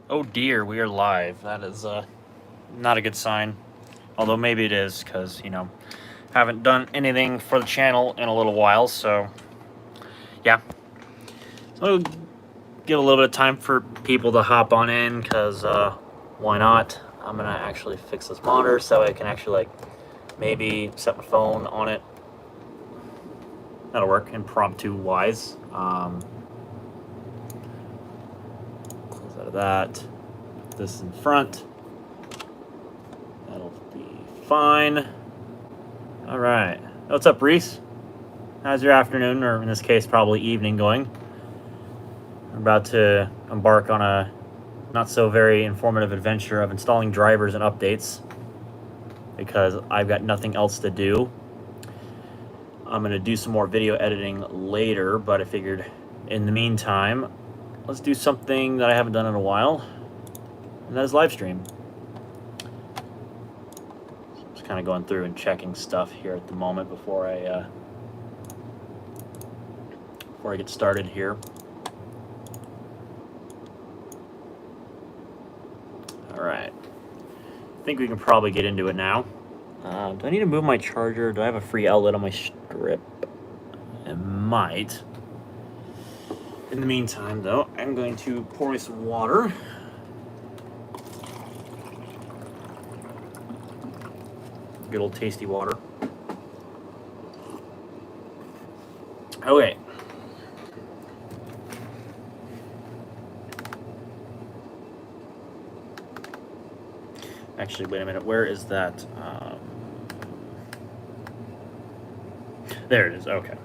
Oh dear, we are live. That is not a good sign. Although maybe it is, because, you know, haven't done anything for the channel in a little while, so yeah. So I'll give a little bit of time for people to hop on in, because why not? I'm gonna actually fix this monitor so I can actually, like, maybe set my phone on it. That'll work impromptu-wise. Close out of that. This in front. That'll be fine. All right. What's up, Reese? How's your afternoon, or in this case, probably evening, going? I'm about to embark on a not so very informative adventure of installing drivers and updates because I've got nothing else to do. I'm going to do some more video editing later, but I figured in the meantime, let's do something that I haven't done in a while, and that is Livestream. So I'm just kind of going through and checking stuff here at the moment before I get started here. All right, I think we can probably get into it now. Do I need to move my charger? Do I have a free outlet on my strip? I might. In the meantime, though, I'm going to pour me some water. Good old tasty water. Okay. Actually, wait a minute. Where is that? There it is. Okay.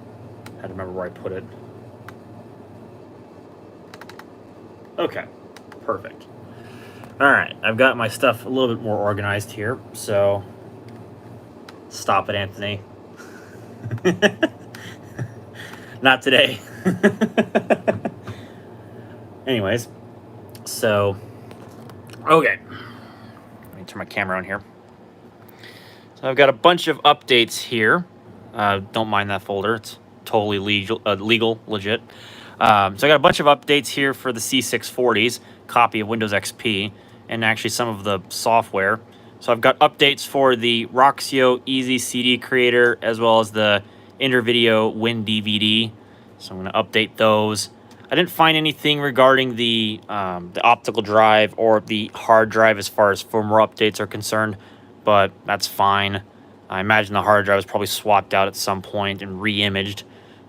Had to remember where I put it. Okay. Perfect. All right. I've got my stuff a little bit more organized here. So, stop it, Anthony. Not today. Anyways, so, okay. Let me turn my camera on here. So I've got a bunch of updates here. Don't mind that folder. It's totally legal, legit. So I got a bunch of updates here for the C640s, copy of Windows XP, and actually some of the software. So I've got updates for the Roxio Easy CD Creator, as well as the InterVideo Win DVD. So I'm going to update those. I didn't find anything regarding the optical drive or the hard drive as far as firmware updates are concerned, but that's fine. I imagine the hard drive was probably swapped out at some point and re-imaged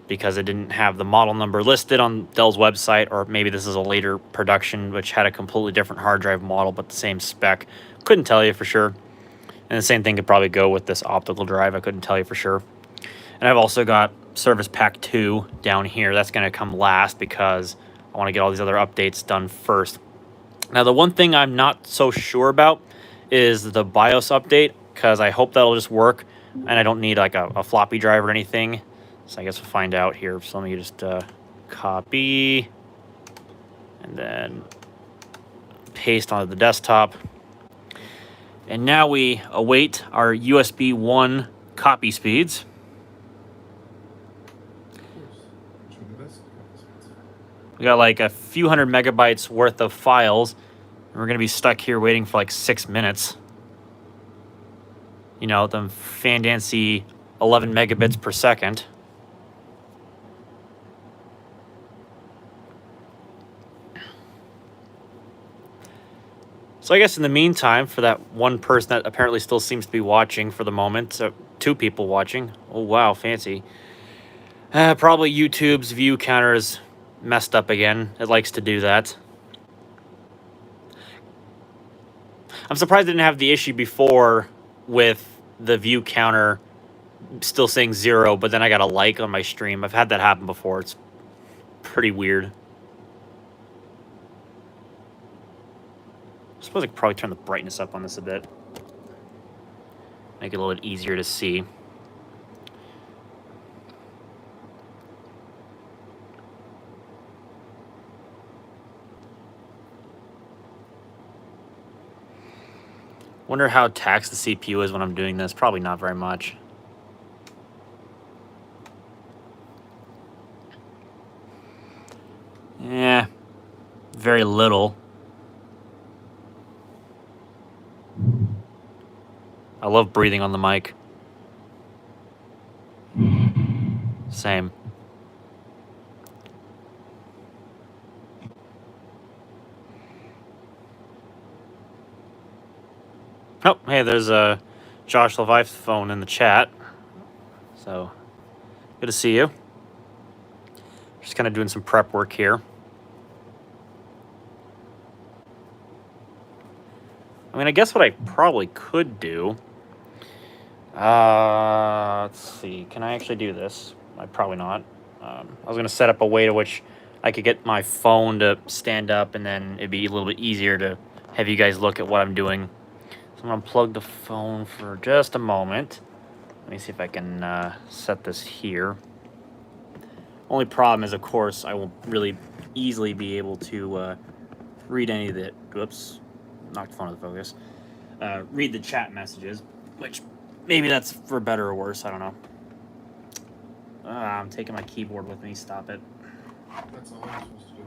because it didn't have the model number listed on Dell's website, or maybe this is a later production which had a completely different hard drive model but the same spec. Couldn't tell you for sure. And the same thing could probably go with this optical drive. I couldn't tell you for sure. And I've also got Service Pack 2 down here. That's going to come last because I want to get all these other updates done first. Now, the one thing I'm not so sure about is the BIOS update, because I hope that'll just work and I don't need like a floppy drive or anything. So I guess we'll find out here. So let me just copy and then paste onto the desktop. And now we await our USB 1 copy speeds. We got like a few hundred megabytes worth of files, and we're going to be stuck here waiting for like 6 minutes. You know, the fandancy 11 megabits per second. So I guess in the meantime, for that one person that apparently still seems to be watching for the moment, so 2 people watching. Oh, wow, fancy. Probably YouTube's view counter is messed up again. It likes to do that. I'm surprised I didn't have the issue before with the view counter still saying 0, but then I got a like on my stream. I've had that happen before. It's pretty weird. I suppose I could probably turn the brightness up on this a bit. Make it a little bit easier to see. Wonder how taxed the CPU is when I'm doing this. Probably not very much. Yeah, very little. I love breathing on the mic. Same. Oh, hey, there's Josh Levi's phone in the chat. So, good to see you. Just kind of doing some prep work here. I mean, I guess what I probably could do... let's see. Can I actually do this? Probably not. I was going to set up a way to which I could get my phone to stand up, and then it'd be a little bit easier to have you guys look at what I'm doing. So I'm going to plug the phone for just a moment. Let me see if I can set this here. Only problem is, of course, I won't really easily be able to read any of the... Whoops. Knocked the phone out of focus. Read the chat messages, which maybe that's for better or worse. I don't know. I'm taking my keyboard with me. Stop it. That's all I'm supposed to do.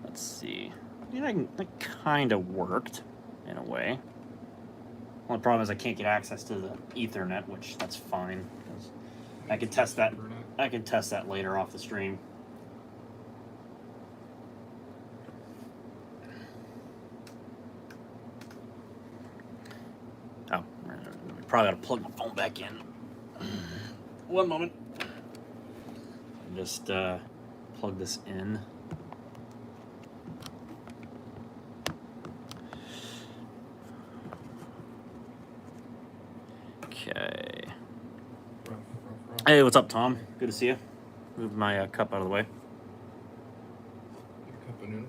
Let's see. Yeah, that kind of worked in a way. Only problem is I can't get access to the Ethernet, which that's fine. I can test that. I can test that later off the stream. Oh, probably got to plug my phone back in. One moment. Just plug this in. Okay. Hey, what's up, Tom? Good to see you. Move my cup out of the way. Cup of noodle.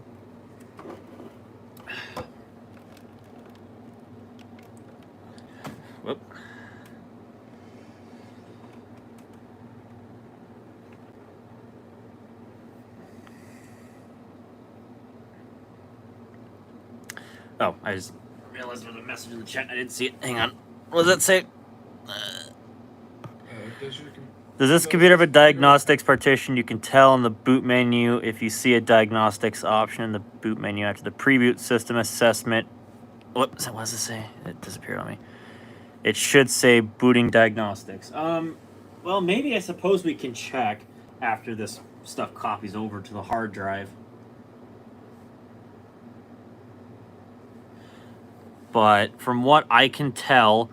Whoop. Oh, I just realized there was a message in the chat. I didn't see it. Hang on. What does that say? Does this computer have a diagnostics partition? You can tell in the boot menu if you see a diagnostics option in the boot menu after the pre-boot system assessment. What does it say? It disappeared on me. It should say booting diagnostics. Well, maybe I suppose we can check after this stuff copies over to the hard drive. But from what I can tell,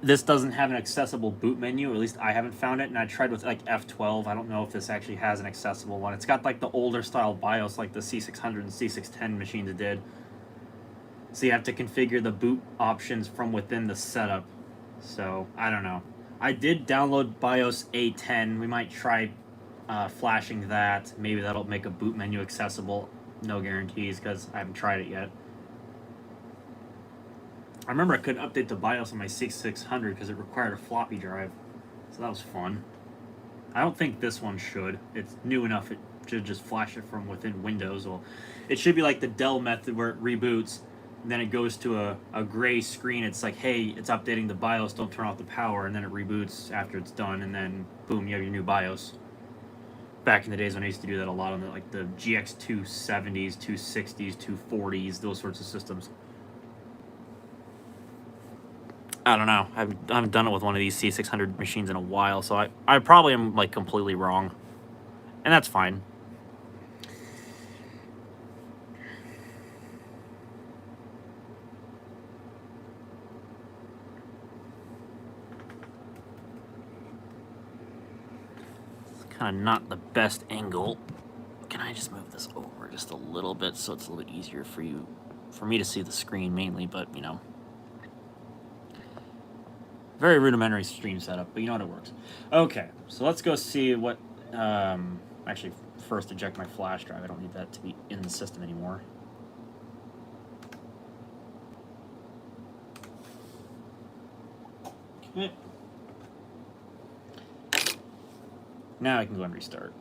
this doesn't have an accessible boot menu. At least I haven't found it. And I tried with like F12. I don't know if this actually has an accessible one. It's got like the older style BIOS like the C600 and C610 machines did. So you have to configure the boot options from within the setup. So I don't know. I did download BIOS A10. We might try flashing that. Maybe that'll make a boot menu accessible. No guarantees because I haven't tried it yet. I remember I couldn't update the BIOS on my C600 because it required a floppy drive. So that was fun. I don't think this one should. It's new enough it should just flash it from within Windows. Well, it should be like the Dell method where it reboots, and then it goes to a gray screen. It's like, hey, it's updating the BIOS, don't turn off the power, and then it reboots after it's done, and then boom, you have your new BIOS. Back in the days when I used to do that a lot on the GX 270s, 260s, 240s, those sorts of systems. I don't know. I haven't done it with one of these C600 machines in a while, so I probably am like completely wrong. And that's fine. It's kind of not the best angle. Can I just move this over just a little bit so it's a little bit easier for me to see the screen mainly, but you know. Very rudimentary stream setup, but you know what, it works. Okay, so let's go see what... actually, first eject my flash drive. I don't need that to be in the system anymore. Okay. Now I can go and restart.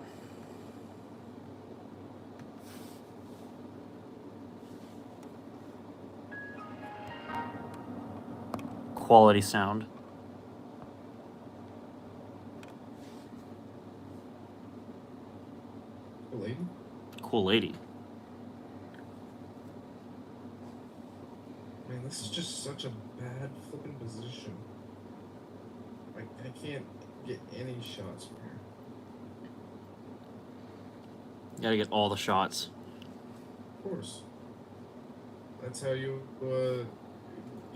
Quality sound. Cool lady? Cool lady. Man, this is just such a bad flipping position. Like, I can't get any shots from here. You gotta get all the shots. Of course. That's how you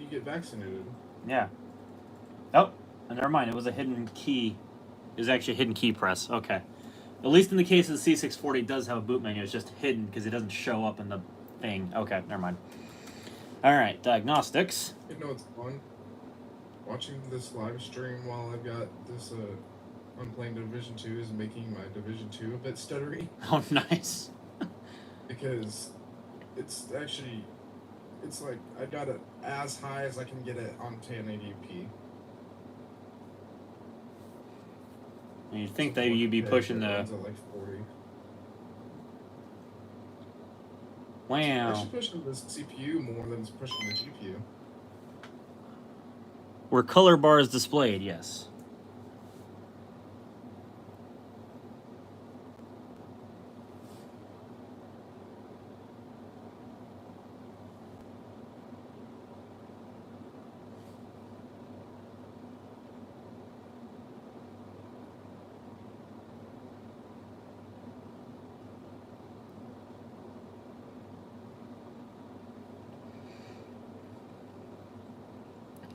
get vaccinated. Yeah. Oh, never mind. It was a hidden key. It was actually a hidden key press. Okay. At least in the case of the C640, it does have a boot menu. It's just hidden because it doesn't show up in the thing. Okay, never mind. All right, diagnostics. You know, it's fun watching this live stream while I've got this. I'm playing Division 2 is making my Division 2 a bit stuttery. Oh, nice. Because it's actually, it's like I got it as high as I can get it on 1080p. And you'd think that you'd be pushing the... At like 40. Wow. It's actually pushing the CPU more than it's pushing the GPU. Where color bar is displayed, yes.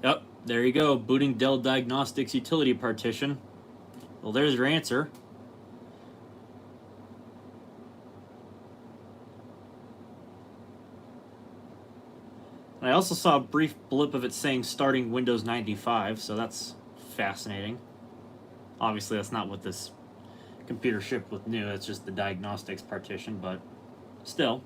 Yep, there you go. Booting Dell Diagnostics utility partition. Well, there's your answer. I also saw a brief blip of it saying starting Windows 95, so that's fascinating. Obviously, that's not what this computer shipped with new. It's just the diagnostics partition, but still.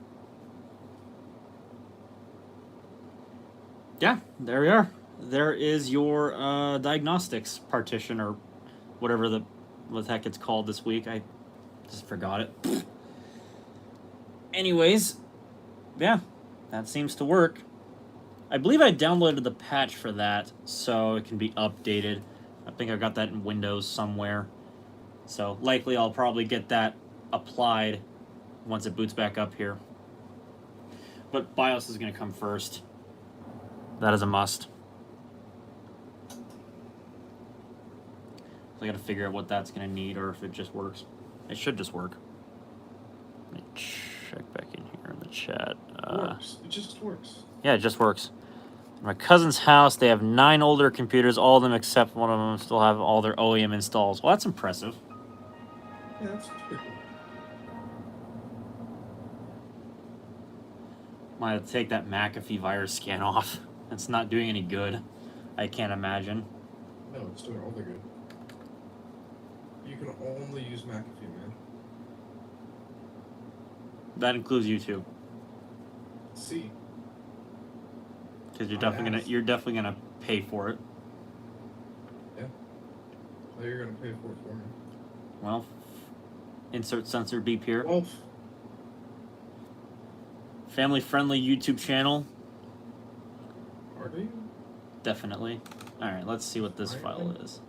Yeah, there we are. There is your diagnostics partition, or whatever what the heck it's called this week. I just forgot it. Anyways, yeah, that seems to work. I believe I downloaded the patch for that, so it can be updated. I think I got that in Windows somewhere. So likely I'll probably get that applied once it boots back up here. But BIOS is going to come first. That is a must. So I got to figure out what that's going to need, or if it just works. It should just work. Let me check back in here in the chat. It works. It just works. Yeah, it just works. In my cousin's house, they have 9 older computers. All of them except one of them still have all their OEM installs. Well, that's impressive. Yeah, that's pretty cool. Might have to take that McAfee virus scan off. It's not doing any good. I can't imagine. No, it's doing all the good. You can only use McAfee, man. That includes you too. See. Because you're definitely gonna pay for it. Yeah. So you're gonna pay for it for me. Well, insert censor beep here. Well, Family-friendly YouTube channel. are you? Definitely. Alright, let's see what this file is.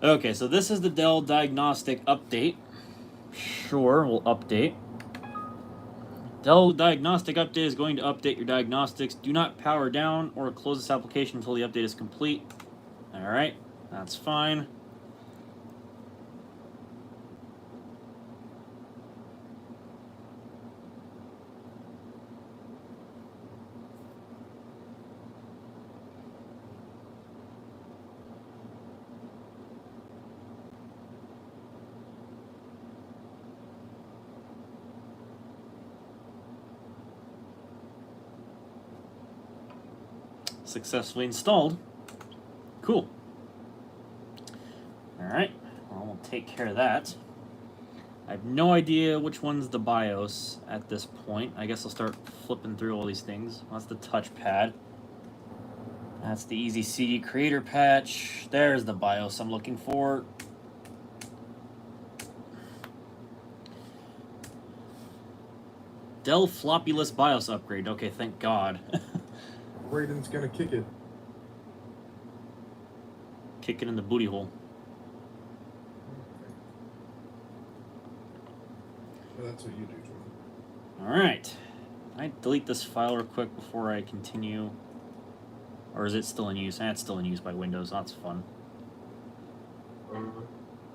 Okay, so this is the Dell Diagnostic update. Sure, we'll update. Dell Diagnostic Update is going to update your diagnostics. Do not power down or close this application until the update is complete. Alright, that's fine. Successfully installed. Cool. Alright, well, we'll take care of that. I have no idea which one's the BIOS at this point. I guess I'll start flipping through all these things. That's the touchpad. That's the Easy CD Creator patch. There's the BIOS I'm looking for. Dell floppyless BIOS upgrade. Okay, thank God. Raiden's gonna kick it. Kick it in the booty hole. Well, that's what you do, Jordan. Alright. I delete this file real quick before I continue. Or is it still in use? It's still in use by Windows. That's fun.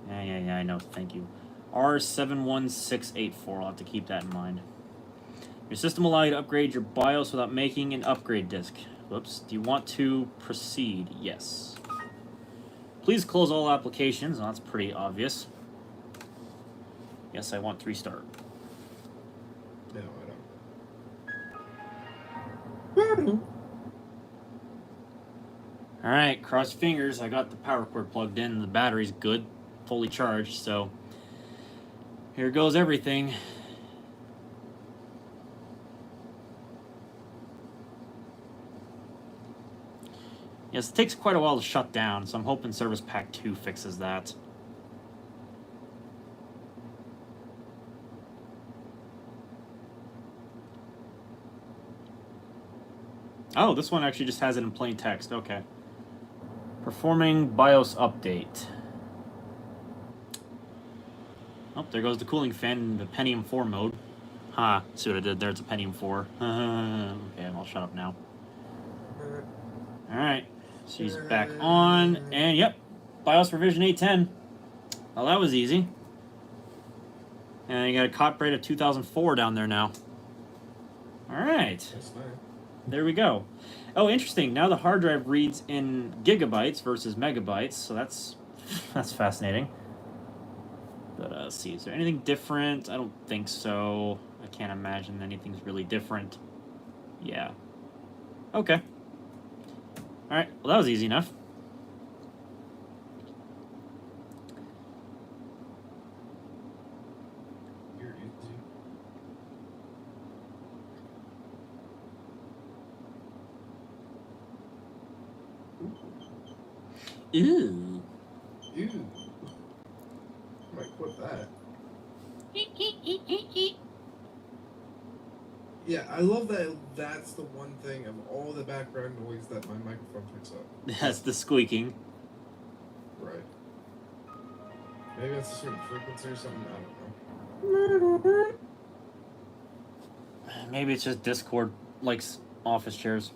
Yeah, I know. Thank you. R71684. I'll have to keep that in mind. Your system will allow you to upgrade your BIOS without making an upgrade disk. Whoops. Do you want to proceed? Yes. Please close all applications. Well, that's pretty obvious. Yes, I want to restart. No, I don't. Alright, cross fingers. I got the power cord plugged in. The battery's good. Fully charged, so here goes everything. Yes, it takes quite a while to shut down, so I'm hoping Service Pack 2 fixes that. Oh, this one actually just has it in plain text. Okay. Performing BIOS update. Oh, there goes the cooling fan in the Pentium 4 mode. Ha, see what I did there? It's a Pentium 4. Okay, I'll shut up now. Alright, she's back on, and yep, BIOS revision 810. Well, that was easy. And you got a cop rate of 2004 down there now. Alright. That's nice. There we go. Oh, interesting. Now the hard drive reads in gigabytes versus megabytes, so that's fascinating. But let's see, is there anything different? I don't think so. I can't imagine anything's really different. Yeah. Okay. Alright, well that was easy enough. You're easy. Ooh. Ew. I might quit that. Yeah, I love that. That's the one thing of all the background noise that my microphone picks up. That's the squeaking. Right. Maybe that's a certain frequency or something. I don't know. Maybe it's just Discord likes office chairs.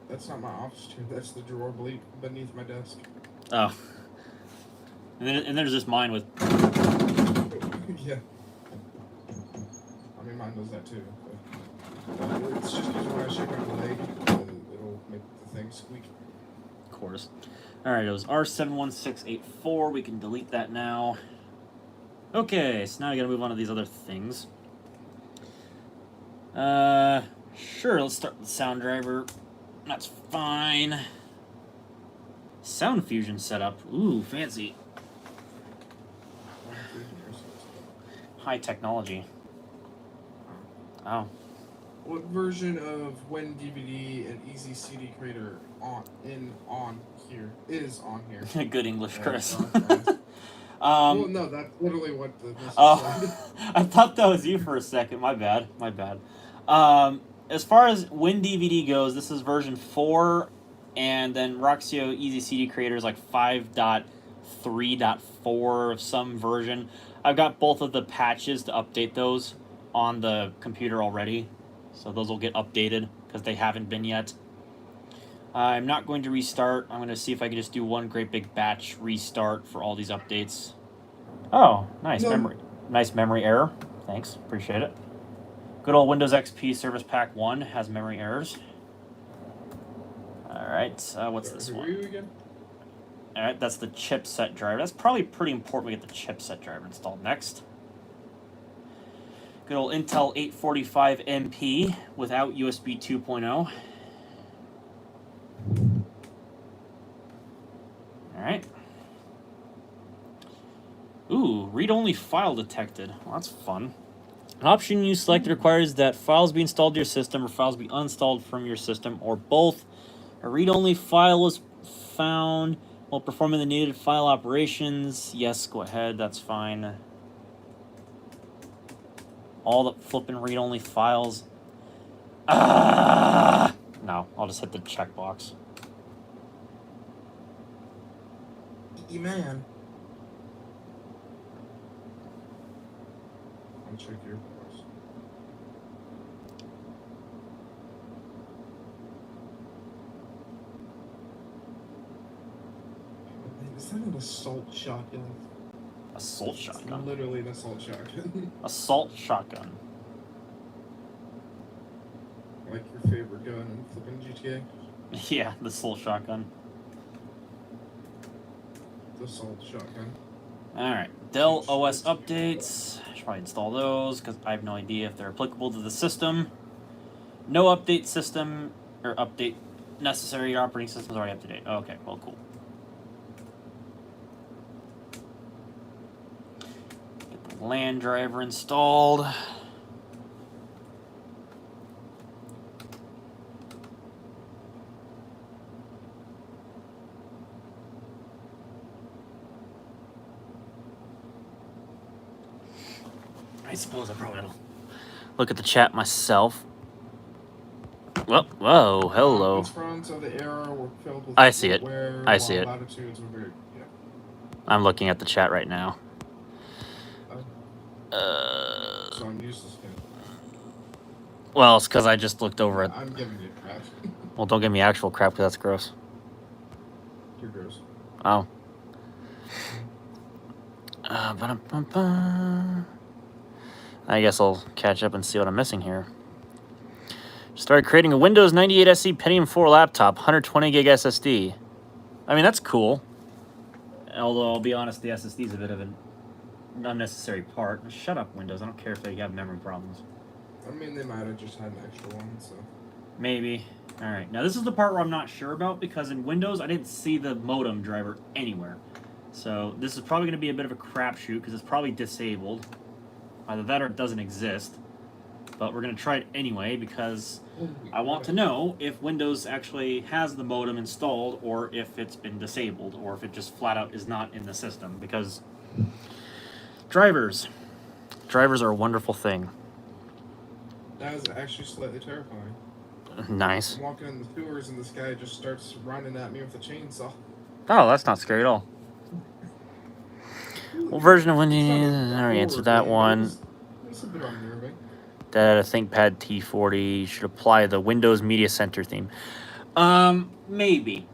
That's not my office chair. That's the drawer beneath my desk. Oh. And there's this mine with... Yeah. I mean, mine does that too. But it's just because when I shake my leg, it'll make the thing squeak. Of course. Alright, it was R71684. We can delete that now. Okay, so now we gotta move on to these other things. Sure, let's start with the sound driver. That's fine. Sound fusion setup. Ooh, fancy. High technology. Oh. What version of When DVD and Easy CD Creator is on here? Good English, Chris. Well, no, that's literally what the message said. I thought that was you for a second. My bad. As far as When DVD goes, this is version 4, and then Roxio Easy CD Creator is like 5.3.4 of some version. I've got both of the patches to update those on the computer already, so those will get updated because they haven't been yet. I'm not going to restart. I'm going to see if I can just do one great big batch restart for all these updates. Oh, nice. No. Nice memory error. Thanks. Appreciate it. Good old Windows XP Service Pack 1 has memory errors. Alright, what's this Who one? are you again? Alright, that's the chipset driver. That's probably pretty important we get the chipset driver installed next. Good old Intel 845MP without USB 2.0. Alright. Ooh, read-only file detected. Well, that's fun. An option you selected requires that files be installed to your system or files be uninstalled from your system, or both. A read-only file is found while performing the needed file operations. Yes, go ahead, that's fine. All the flippin' read-only files. No, I'll just hit the checkbox. Man. I'll check your box. find an assault shotgun. Assault shotgun? Literally an assault shotgun. Assault shotgun. Like your favorite gun in flipping GTA? Yeah, the assault shotgun. The assault shotgun. Alright, Dell OS updates. I should probably install those because I have no idea if they're applicable to the system. No update system, or update necessary operating system is already up to date. Okay, well, cool. Get the LAN driver installed. I suppose I probably will look at the chat myself. Whoa, hello. Fronts of the era were filled with I see it. footwear, I see while it. Latitudes were very, yeah. I'm looking at the chat right now. So I'm useless. Well, it's because I just looked over it. I'm giving you crap. Well, don't give me actual crap because that's gross. You're gross. Oh. Ba-dum-bum-bum. I guess I'll catch up and see what I'm missing here. Started creating a Windows 98 SE Pentium 4 laptop, 120 gig SSD. I mean, that's cool. Although, I'll be honest, the SSD is a bit of an unnecessary part. Shut up, Windows. I don't care if they have memory problems. I mean, they might have just had an extra one, so. Maybe. Alright, now this is the part where I'm not sure about, because in Windows, I didn't see the modem driver anywhere. So, this is probably going to be a bit of a crapshoot, because it's probably disabled. Either that or it doesn't exist. But we're going to try it anyway, because I want to know if Windows actually has the modem installed, or if it's been disabled, or if it just flat out is not in the system, because drivers are a wonderful thing. That is actually slightly terrifying. Nice. I'm walking in the sewers and this guy just starts running at me with a chainsaw. Oh, that's not scary at all. What version of Windows? I already answered that one. It's a bit unnerving. That ThinkPad T40 should apply the Windows Media Center theme. Maybe.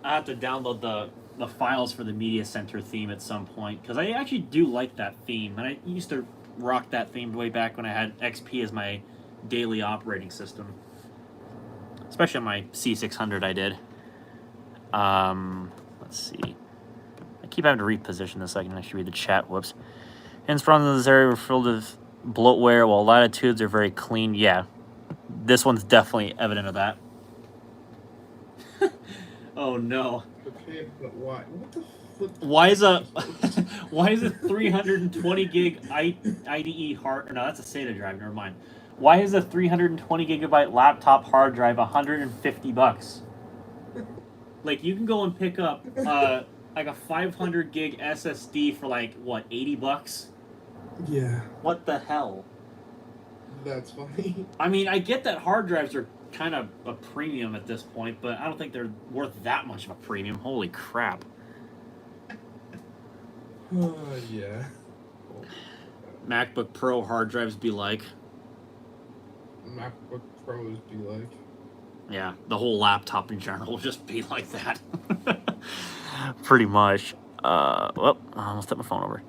I have to download the files for the Media Center theme at some point, because I actually do like that theme, and I used to rock that theme way back when I had XP as my daily operating system. Especially on my C640 I did. Let's see. I keep having to reposition this so I can actually read the chat. Whoops. Hints from this area were filled with bloatware, while Latitudes are very clean. Yeah. This one's definitely evident of that. Oh no. Okay, but why? What the flip? Why is a 320 gig IDE hard? Or no, that's a SATA drive. Never mind. Why is a 320 gigabyte laptop hard drive $150? Like, you can go and pick up like a 500 gig SSD for like what, $80? Yeah. What the hell? That's funny. I mean, I get that hard drives are kind of a premium at this point, but I don't think they're worth that much of a premium. Holy crap. Yeah. MacBook Pro hard drives be like. MacBook Pros be like. Yeah, the whole laptop in general will just be like that. Pretty much. Well, I almost tipped my phone over.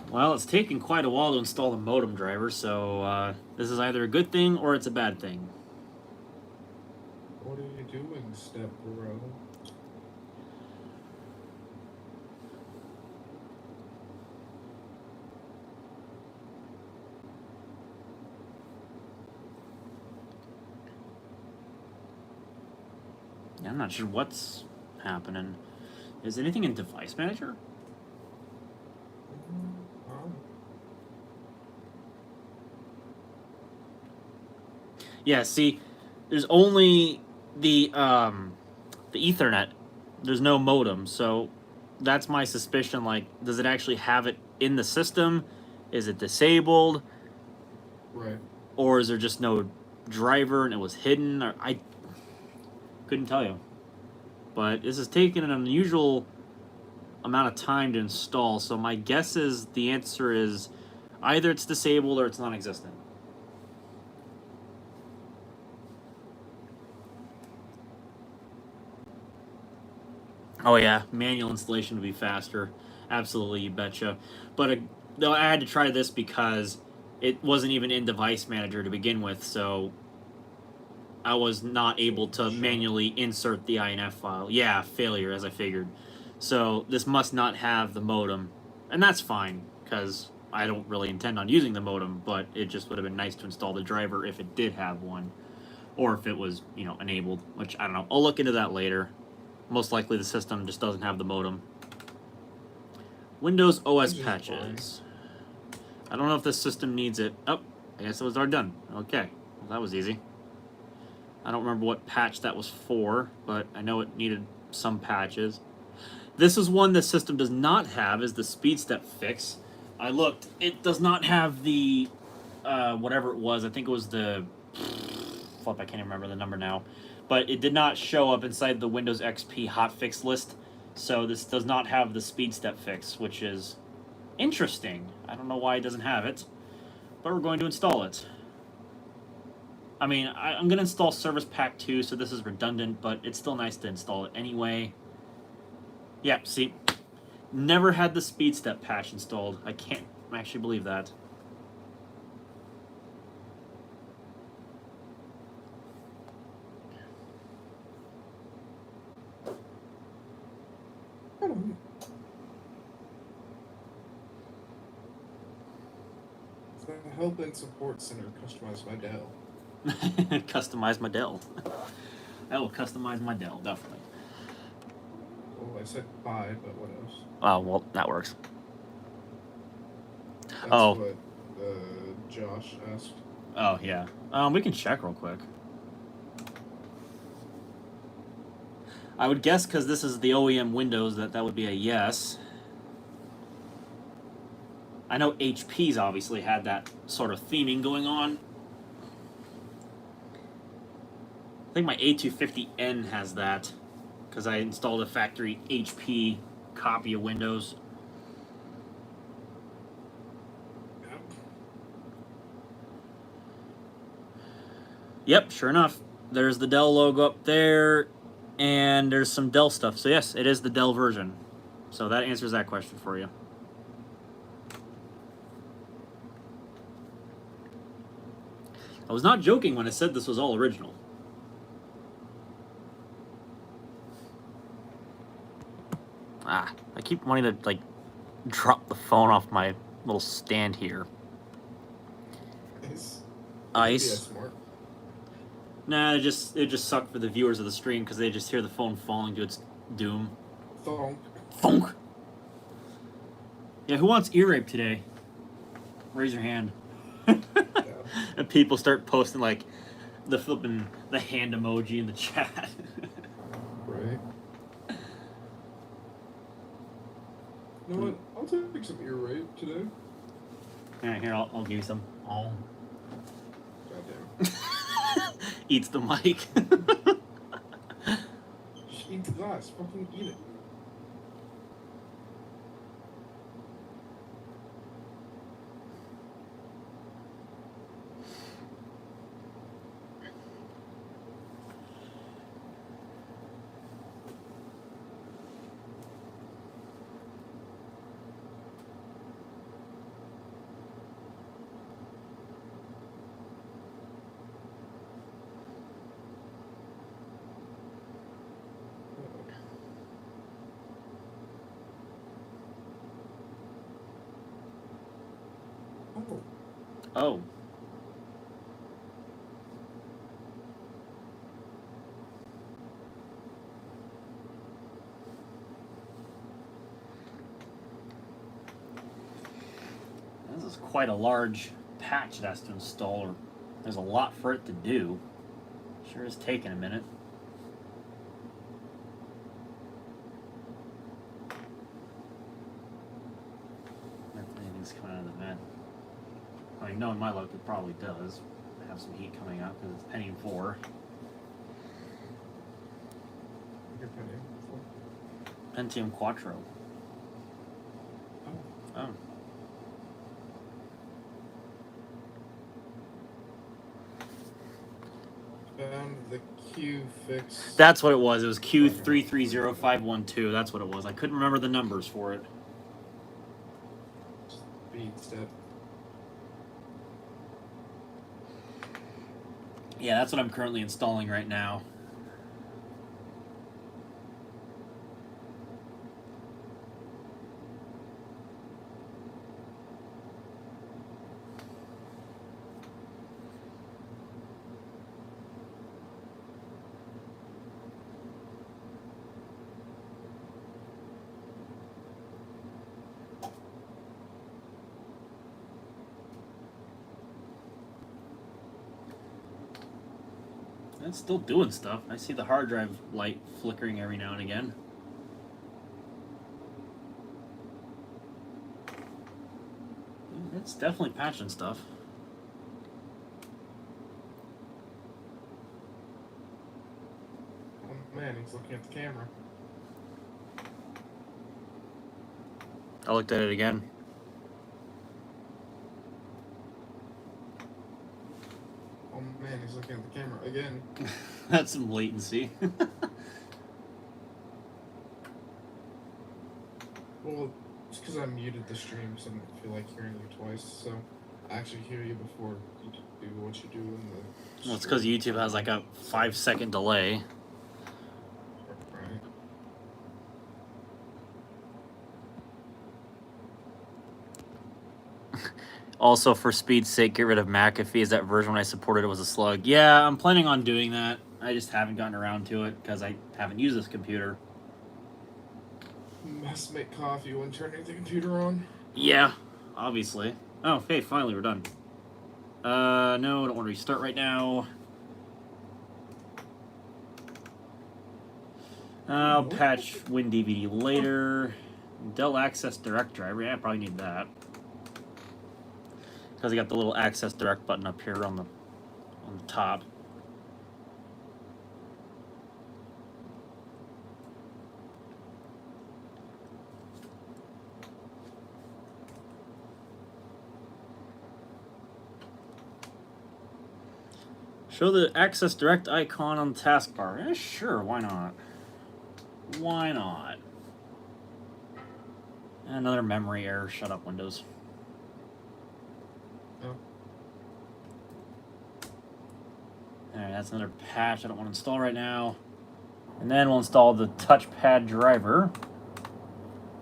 Well, it's taken quite a while to install the modem driver, so this is either a good thing or it's a bad thing. What are you doing, Step Bro? Yeah, I'm not sure what's happening. Is anything in Device Manager? Yeah, see, there's only the Ethernet. There's no modem, so that's my suspicion. Like, does it actually have it in the system? Is it disabled? Right. Or is there just no driver and it was hidden? Or I couldn't tell you. But this has taken an unusual amount of time to install, so my guess is the answer is either it's disabled or it's non-existent. Oh yeah, manual installation would be faster. Absolutely, you betcha. But though I had to try this because it wasn't even in Device Manager to begin with, so I was not able to manually insert the INF file. Yeah, failure, as I figured. So this must not have the modem, and that's fine because I don't really intend on using the modem. But it just would have been nice to install the driver if it did have one, or if it was enabled. Which I don't know. I'll look into that later. Most likely the system just doesn't have the modem. Windows OS patches. I don't know if this system needs it. Oh, I guess it was already done. Okay, well, that was easy. I don't remember what patch that was for, but I know it needed some patches. This is one the system does not have, is the speed step fix. I looked. It does not have the, whatever it was. I think it was the, flip, I can't even remember the number now. But it did not show up inside the Windows XP hotfix list. So this does not have the speed step fix, which is interesting. I don't know why it doesn't have it, but we're going to install it. I mean, I'm going to install Service Pack 2, so this is redundant, but it's still nice to install it anyway. Yeah, see, never had the speed step patch installed. I can't actually believe that. The Help and Support Center customized by Dell. Customize my Dell. I will customize my Dell, definitely. Well, I said buy, but what else? Oh, well, that works. That's Oh. what Josh asked. Oh, yeah. We can check real quick. I would guess because this is the OEM Windows that would be a yes. I know HP's obviously had that sort of theming going on. I think my A250N has that because I installed a factory HP copy of Windows. Yep, sure enough. There's the Dell logo up there, and there's some Dell stuff. So yes, it is the Dell version. So that answers that question for you. I was not joking when I said this was all original. Ah, I keep wanting to, like, drop the phone off my little stand here. Ice. Nah, it just sucked for the viewers of the stream because they just hear the phone falling to its doom. Thonk. Thonk. Yeah, who wants ear rape today? Raise your hand. And people start posting like the hand emoji in the chat. Right. You know what? I'll take some ear rape today. Yeah, here, I'll give you some. Oh. Goddamn. Eats the mic. Just eat the glass. Fucking eat it. Oh. This is quite a large patch it has to install, or there's a lot for it to do. Sure is taking a minute. If anything's coming out of the vent. I mean, knowing my luck, it probably does have some heat coming out because it's Pentium 4. Your Pentium 4? Pentium Quattro. Oh. found the Q fix. That's what it was. It was Q330512. That's what it was. I couldn't remember the numbers for it. Speed step. Yeah, that's what I'm currently installing right now. It's still doing stuff. I see the hard drive light flickering every now and again. It's definitely patching stuff. Oh man, he's looking at the camera. I looked at it again. Oh man, he's looking at the camera again. That's some latency. Well, it's because I muted the stream, so I don't feel like hearing you twice. So I actually hear you before you do what you do in the. Well, it's because YouTube has like a 5-second delay. Right. Also, for speed's sake, get rid of McAfee. Is that version when I supported it was a slug? Yeah, I'm planning on doing that. I just haven't gotten around to it because I haven't used this computer. Must make coffee when turning the computer on. Yeah, obviously. Oh, okay, finally we're done. No, I don't want to restart right now. I'll patch WinDVD later. Dell Access Direct driver. Yeah, I probably need that. Because I got the little Access Direct button up here on the top. Show the Access Direct icon on the taskbar. Yeah, sure, why not? Why not? Another memory error. Shut up, Windows. Oh. Alright, that's another patch I don't want to install right now. And then we'll install the touchpad driver.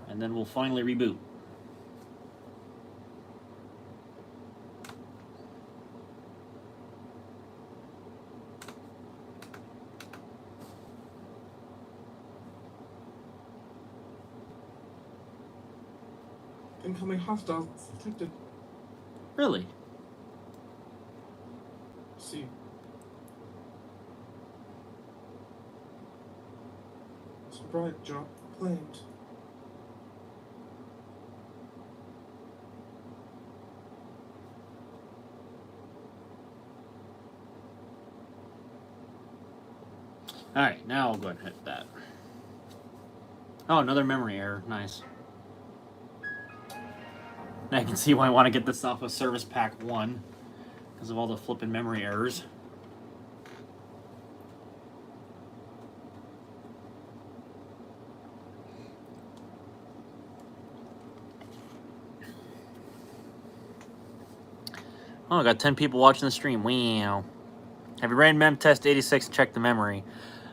And then we'll finally reboot. Incoming hostiles detected. Really? See. Supply drop claimed. Alright, now I'll go ahead and hit that. Oh, another memory error. Nice. Now I can see why I want to get this off of Service Pack 1. Because of all the flippin' memory errors. Oh, I got 10 people watching the stream. Wow. Have you ran MemTest 86 and checked the memory?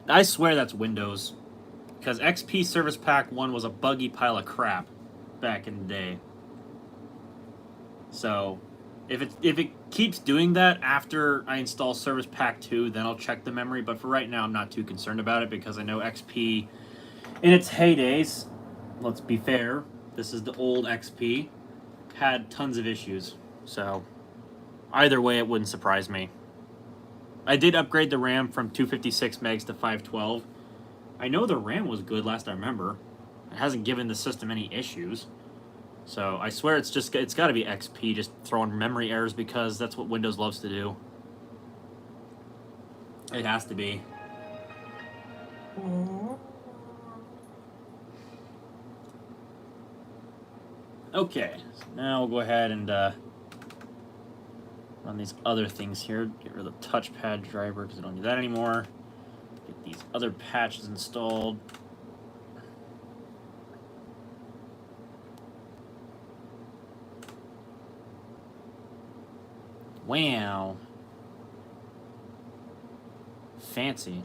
I swear that's Windows. Because XP Service Pack 1 was a buggy pile of crap back in the day. So, if it keeps doing that after I install Service Pack 2, then I'll check the memory. But for right now, I'm not too concerned about it because I know XP, in its heydays, let's be fair, this is the old XP, had tons of issues. So, either way, it wouldn't surprise me. I did upgrade the RAM from 256 megs to 512. I know the RAM was good last I remember. It hasn't given the system any issues. So I swear it's got to be XP just throwing memory errors because that's what Windows loves to do. It has to be. Okay, so now we'll go ahead and Run these other things here. Get rid of the touchpad driver because I don't need that anymore. Get these other patches installed. Wow. Fancy.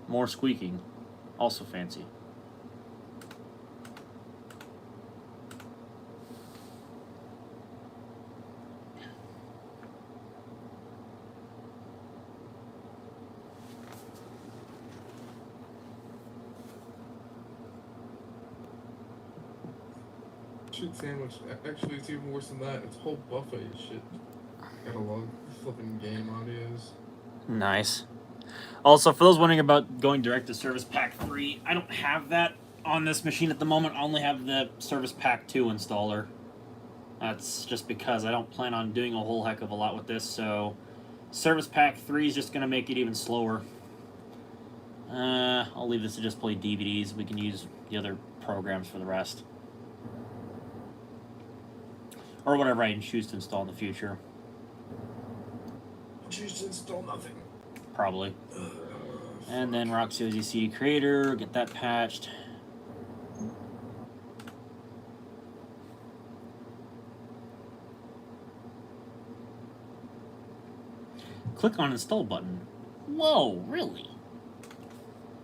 More squeaking. Also fancy. Shit sandwich. Actually, it's even worse than that. It's a whole buffet of shit. Got a lot of flipping game audios. Nice. Also, for those wondering about going direct to Service Pack 3, I don't have that on this machine at the moment. I only have the Service Pack 2 installer. That's just because I don't plan on doing a whole heck of a lot with this, so Service Pack 3 is just going to make it even slower. I'll leave this to just play DVDs. We can use the other programs for the rest. Or whatever I choose to install in the future. Choose to install nothing. Probably. And then Roxy OZ CD Creator, get that patched. Click on install button. Whoa, really?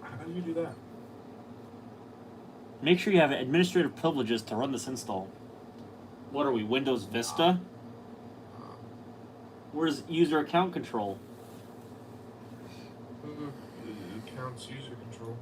How do you do that? Make sure you have administrative privileges to run this install. What are we, Windows Vista? Where's user account control? Accounts user control.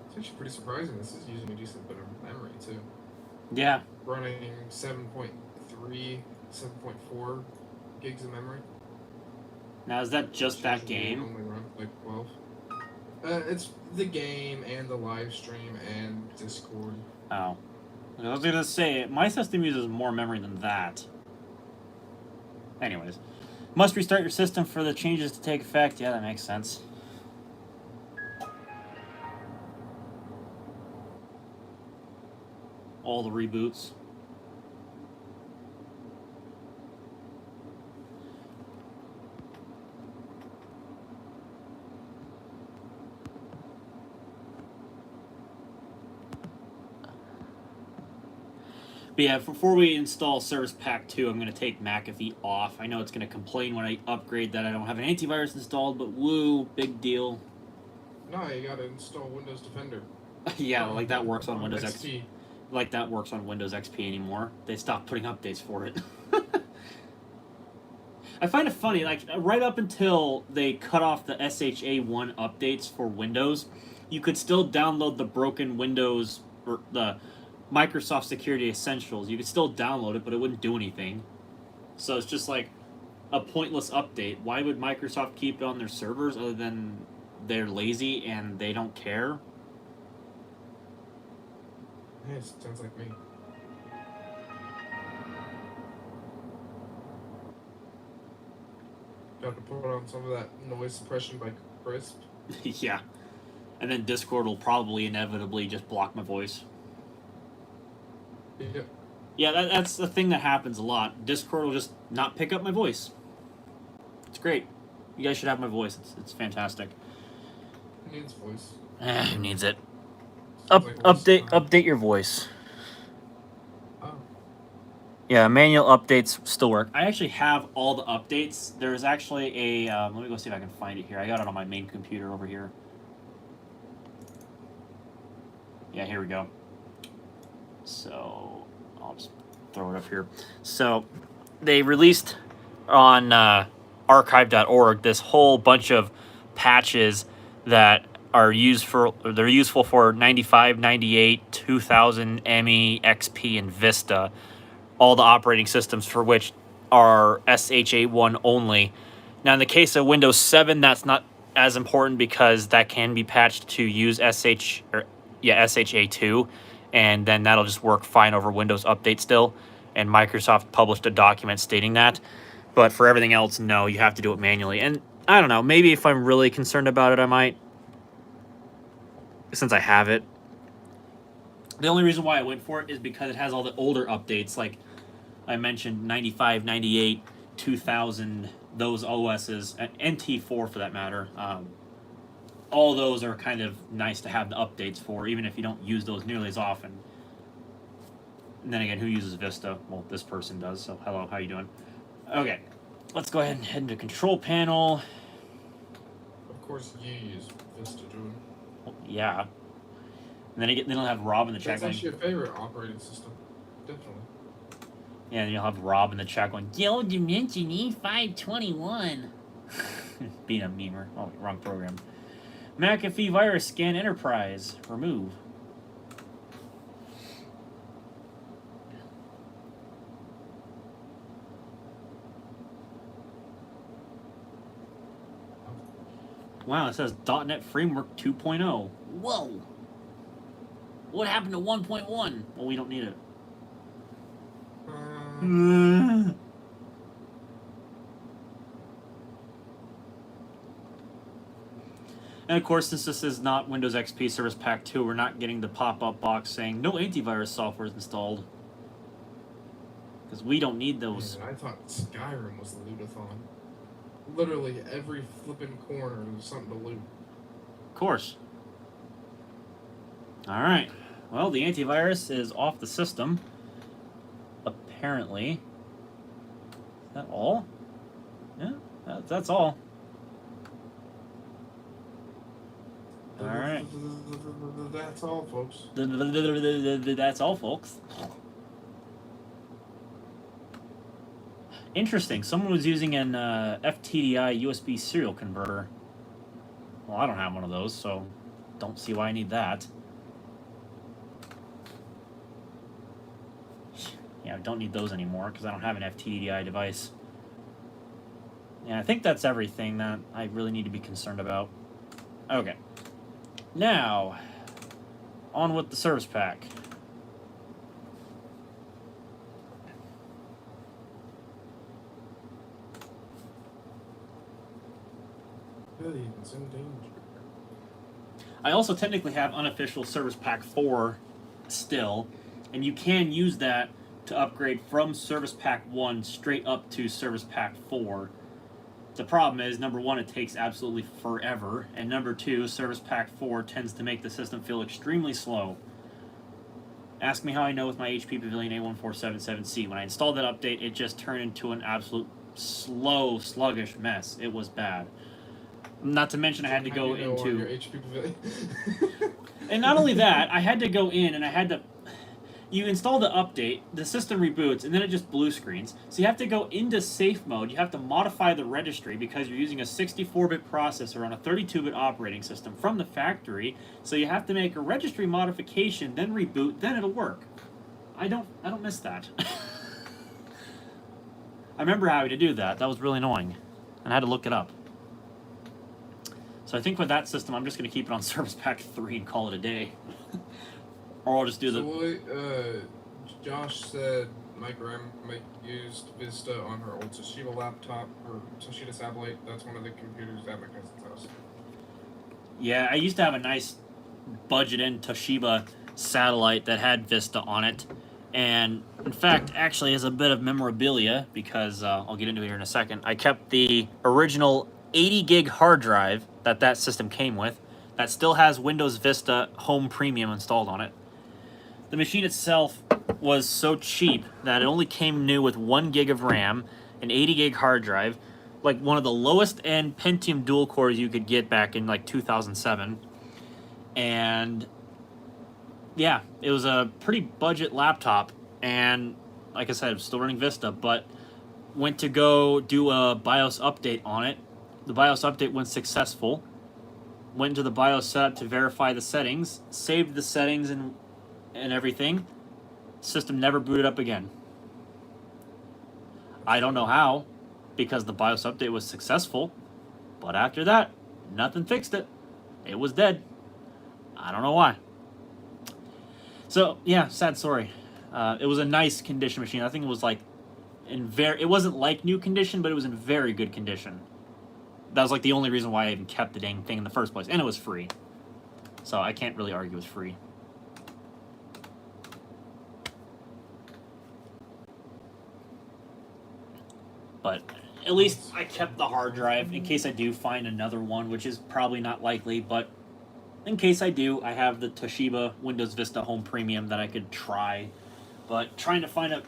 It's actually pretty surprising. This is using a decent bit of memory too. Yeah. Running 7.3, 7.4 gigs of memory. Now, is that just that game? Only run like 12. It's the game and the live stream and Discord. Oh. I was going to say, my system uses more memory than that. Anyways. Must restart your system for the changes to take effect. Yeah, that makes sense. All the reboots. But yeah, before we install Service Pack 2, I'm going to take McAfee off. I know it's going to complain when I upgrade that I don't have an antivirus installed, but woo, big deal. No, you got to install Windows Defender. Yeah, like that works on Windows XP. Like that works on Windows XP anymore. They stopped putting updates for it. I find it funny, like right up until they cut off the SHA-1 updates for Windows, you could still download the broken Windows or the Microsoft Security Essentials. You could still download it, but it wouldn't do anything. So it's just like a pointless update. Why would Microsoft keep it on their servers other than they're lazy and they don't care? Yeah, it sounds like me. Got to put on some of that noise suppression by Crisp. Yeah. And then Discord will probably inevitably just block my voice. Yep. Yeah, that's the thing that happens a lot. Discord will just not pick up my voice. It's great. You guys should have my voice. It's fantastic. Who needs voice? Who needs it? Like Update your voice. Oh. Yeah, manual updates still work. I actually have all the updates. There's actually a... let me go see if I can find it here. I got it on my main computer over here. Yeah, here we go. So, I'll just throw it up here. So, they released on archive.org this whole bunch of patches that are they're useful for 95, 98, 2000, ME, XP, and Vista. All the operating systems for which are SHA-1 only. Now, in the case of Windows 7, that's not as important because that can be patched to use Yeah, SHA2, and then that'll just work fine over Windows Update still. And Microsoft published a document stating that. But for everything else, no, you have to do it manually. And I don't know, maybe if I'm really concerned about it, I might, since I have it. The only reason why I went for it is because it has all the older updates, like I mentioned, 95, 98, 2000, those OSs, NT4 for that matter. All those are kind of nice to have the updates for, even if you don't use those nearly as often. And then again, who uses Vista? Well, this person does, so hello, how you doing? Okay, let's go ahead and head into Control Panel. Of course, you use Vista, Jordan. Well, yeah. And then they'll have Rob in the chat That's actually a favorite operating system. Definitely. Yeah, and you'll have Rob in the chat going, Yo, Dimension E521. Being a memer. Oh, wrong program. McAfee virus scan enterprise. Remove. Wow, it says .NET Framework 2.0. Whoa! What happened to 1.1? Well, we don't need it. And of course, since this is not Windows XP Service Pack 2, we're not getting the pop-up box saying no antivirus software is installed. Because we don't need those. Man, I thought Skyrim was the lootathon. Literally every flipping corner there's something to loot. Of course. Alright. Well, the antivirus is off the system. Apparently. Is that all? Yeah, that's all. Alright. That's all, folks. That's all, folks. Interesting. Someone was using an FTDI USB serial converter. Well, I don't have one of those, so don't see why I need that. Yeah, I don't need those anymore because I don't have an FTDI device. Yeah, I think that's everything that I really need to be concerned about. Okay. Now, on with the service pack. Billions in danger. I also technically have unofficial Service Pack 4 still, and you can use that to upgrade from Service Pack 1 straight up to Service Pack 4. The problem is, number one, it takes absolutely forever, and number two, Service Pack 4 tends to make the system feel extremely slow. Ask me how I know with my HP Pavilion A1477C. When I installed that update, it just turned into an absolute slow, sluggish mess. It was bad. Not to mention I had to go into... Your HP Pavilion? And not only that, I had to go in and I had to... You install the update, the system reboots, and then it just blue screens. So you have to go into safe mode. You have to modify the registry because you're using a 64-bit processor on a 32-bit operating system from the factory. So you have to make a registry modification, then reboot, then it'll work. I don't miss that. I remember having to do that. That was really annoying. And I had to look it up. So I think with that system, I'm just going to keep it on Service Pack 3 and call it a day. Or I'll just do Josh said Micro used Vista on her old Toshiba laptop, or Toshiba Satellite. That's one of the computers at my cousin's house. Yeah, I used to have a nice budget-in Toshiba Satellite that had Vista on it. And, in fact, actually has a bit of memorabilia, because I'll get into it here in a second. I kept the original 80-gig hard drive that system came with that still has Windows Vista Home Premium installed on it. The machine itself was so cheap that it only came new with 1 gig of RAM, an 80-gig hard drive, like one of the lowest end Pentium dual cores you could get back in like 2007. And yeah, it was a pretty budget laptop, and like I said, I'm still running Vista, but went to go do a BIOS update on it. The BIOS update went successful. Went into the BIOS setup to verify the settings, saved the settings and everything. System never booted up again. I don't know how, because the BIOS update was successful, but after that, nothing fixed it. It was dead. I don't know why. So yeah, sad story. It was a nice condition machine. I think it was like it wasn't like new condition, but it was in very good condition. That was like the only reason why I even kept the dang thing in the first place, and it was free. So I can't really argue it was free. But at least I kept the hard drive in case I do find another one, which is probably not likely, but in case I do, I have the Toshiba Windows Vista Home Premium that I could try. But trying to find a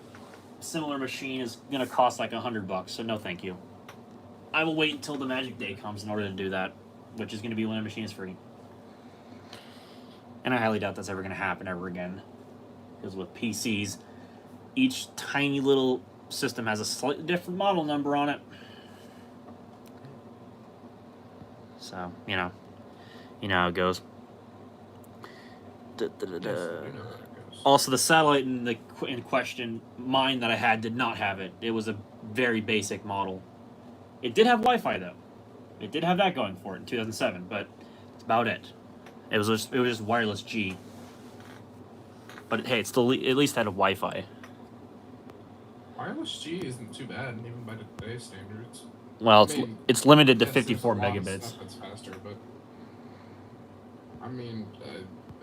similar machine is going to cost like $100, so no thank you. I will wait until the magic day comes in order to do that, which is going to be when a machine is free. And I highly doubt that's ever going to happen ever again. Because with PCs, each tiny little system has a slightly different model number on it. So, you know how it goes. Also, the satellite in question, mine that I had, did not have it. It was a very basic model. It did have Wi-Fi though. It did have that going for it in 2007, but that's about it. It was just wireless G. But hey, it still at least had a Wi-Fi. Wireless G isn't too bad, even by today's standards. Well, it's limited to 54 megabits. megabits. That's faster, but I mean,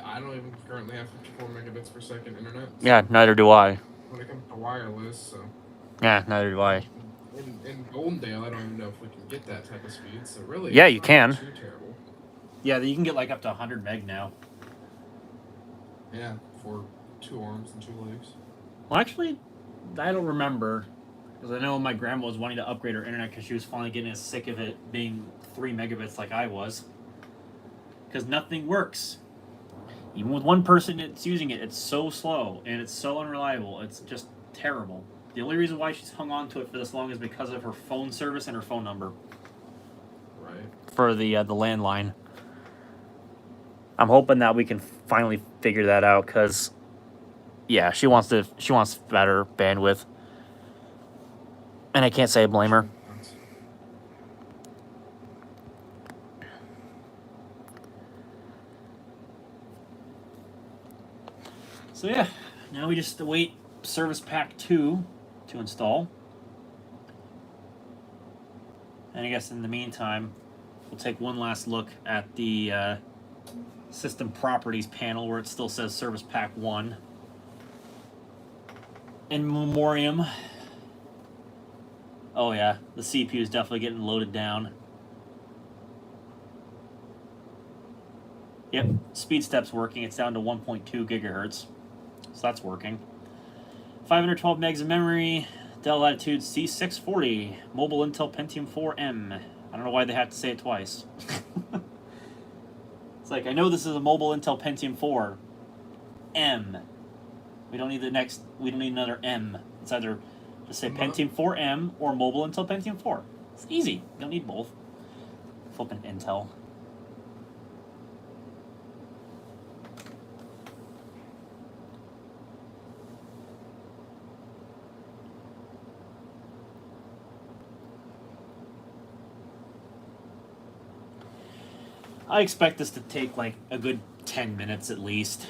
I don't even currently have 54 megabits per second internet. So yeah, neither do I. When it comes to wireless, so. Yeah, neither do I. In Goldendale, I don't even know if we can get that type of speed. So really, yeah, you can. Too terrible. Yeah, you can get like up to 100 meg now. Yeah, for 2 arms and 2 legs. Well, actually, I don't remember, because I know my grandma was wanting to upgrade her internet because she was finally getting sick of it being 3 megabits like I was. Because nothing works. Even with one person that's using it, it's so slow and it's so unreliable. It's just terrible. The only reason why she's hung on to it for this long is because of her phone service and her phone number. Right. For the landline. I'm hoping that we can finally figure that out, because yeah, she wants better bandwidth. And I can't say I blame her. So yeah, now we just await Service Pack 2 to install. And I guess in the meantime, we'll take one last look at the System Properties panel where it still says Service Pack 1. In memoriam. Oh yeah, the CPU is definitely getting loaded down. Yep, speed step's working. It's down to 1.2 gigahertz. So that's working. 512 megs of memory. Dell Latitude C640. Mobile Intel Pentium 4M. I don't know why they have to say it twice. It's like, I know this is a mobile Intel Pentium 4. M. We don't need another M. It's either just say Pentium 4M or mobile Intel Pentium 4. It's easy. You don't need both. Flipping Intel. I expect this to take like a good 10 minutes at least.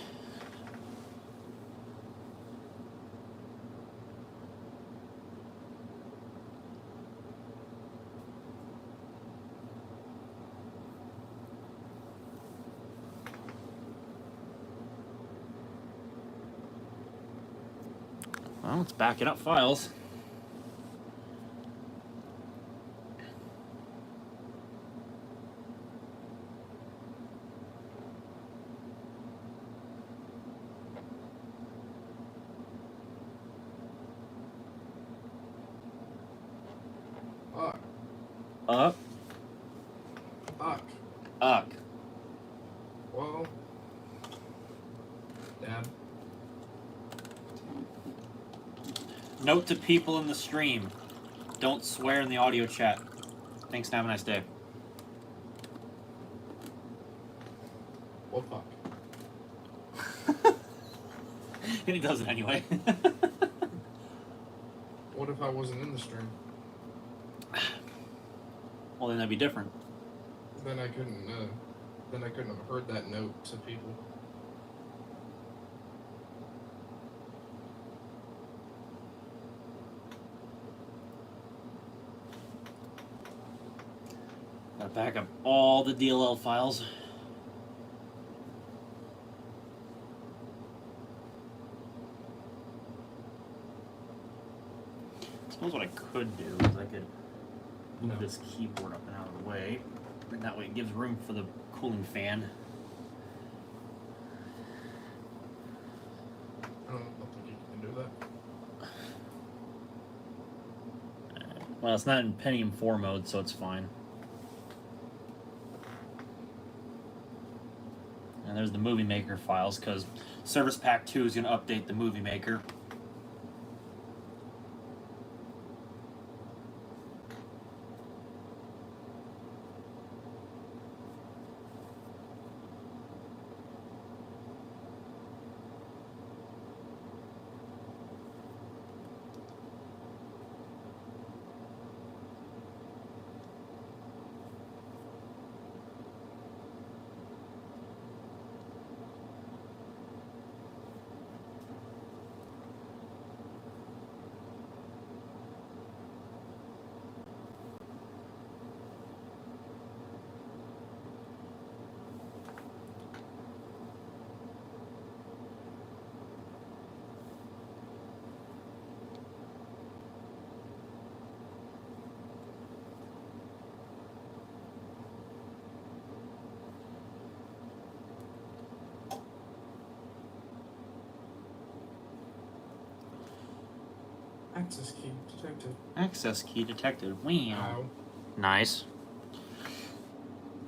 Well, it's backing up files. Ugh. Well, Dad. Note to people in the stream: don't swear in the audio chat. Thanks and have a nice day. Well, fuck. And he does it anyway. What if I wasn't in the stream? Well, then that'd be different. Then I couldn't have heard that note to people. back up all the DLL files. I suppose what I could do is I could move this keyboard up and out of the way, and that way it gives room for the cooling fan. I don't think you can do that. Well, it's not in Pentium 4 mode, so it's fine. And there's the Movie Maker files, because Service Pack 2 is going to update the Movie Maker. Access key detected. Access key detected. Wow. Ow. Nice.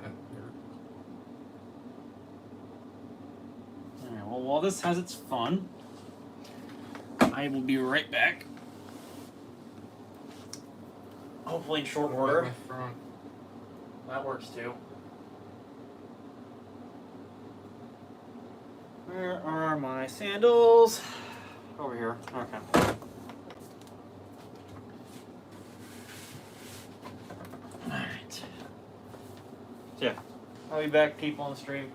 That hurt. Alright, well, while this has its fun, I will be right back. Hopefully in short order. My front. That works too. Where are my sandals? Over here. Okay. Alright. So yeah, I'll be back, people on the stream.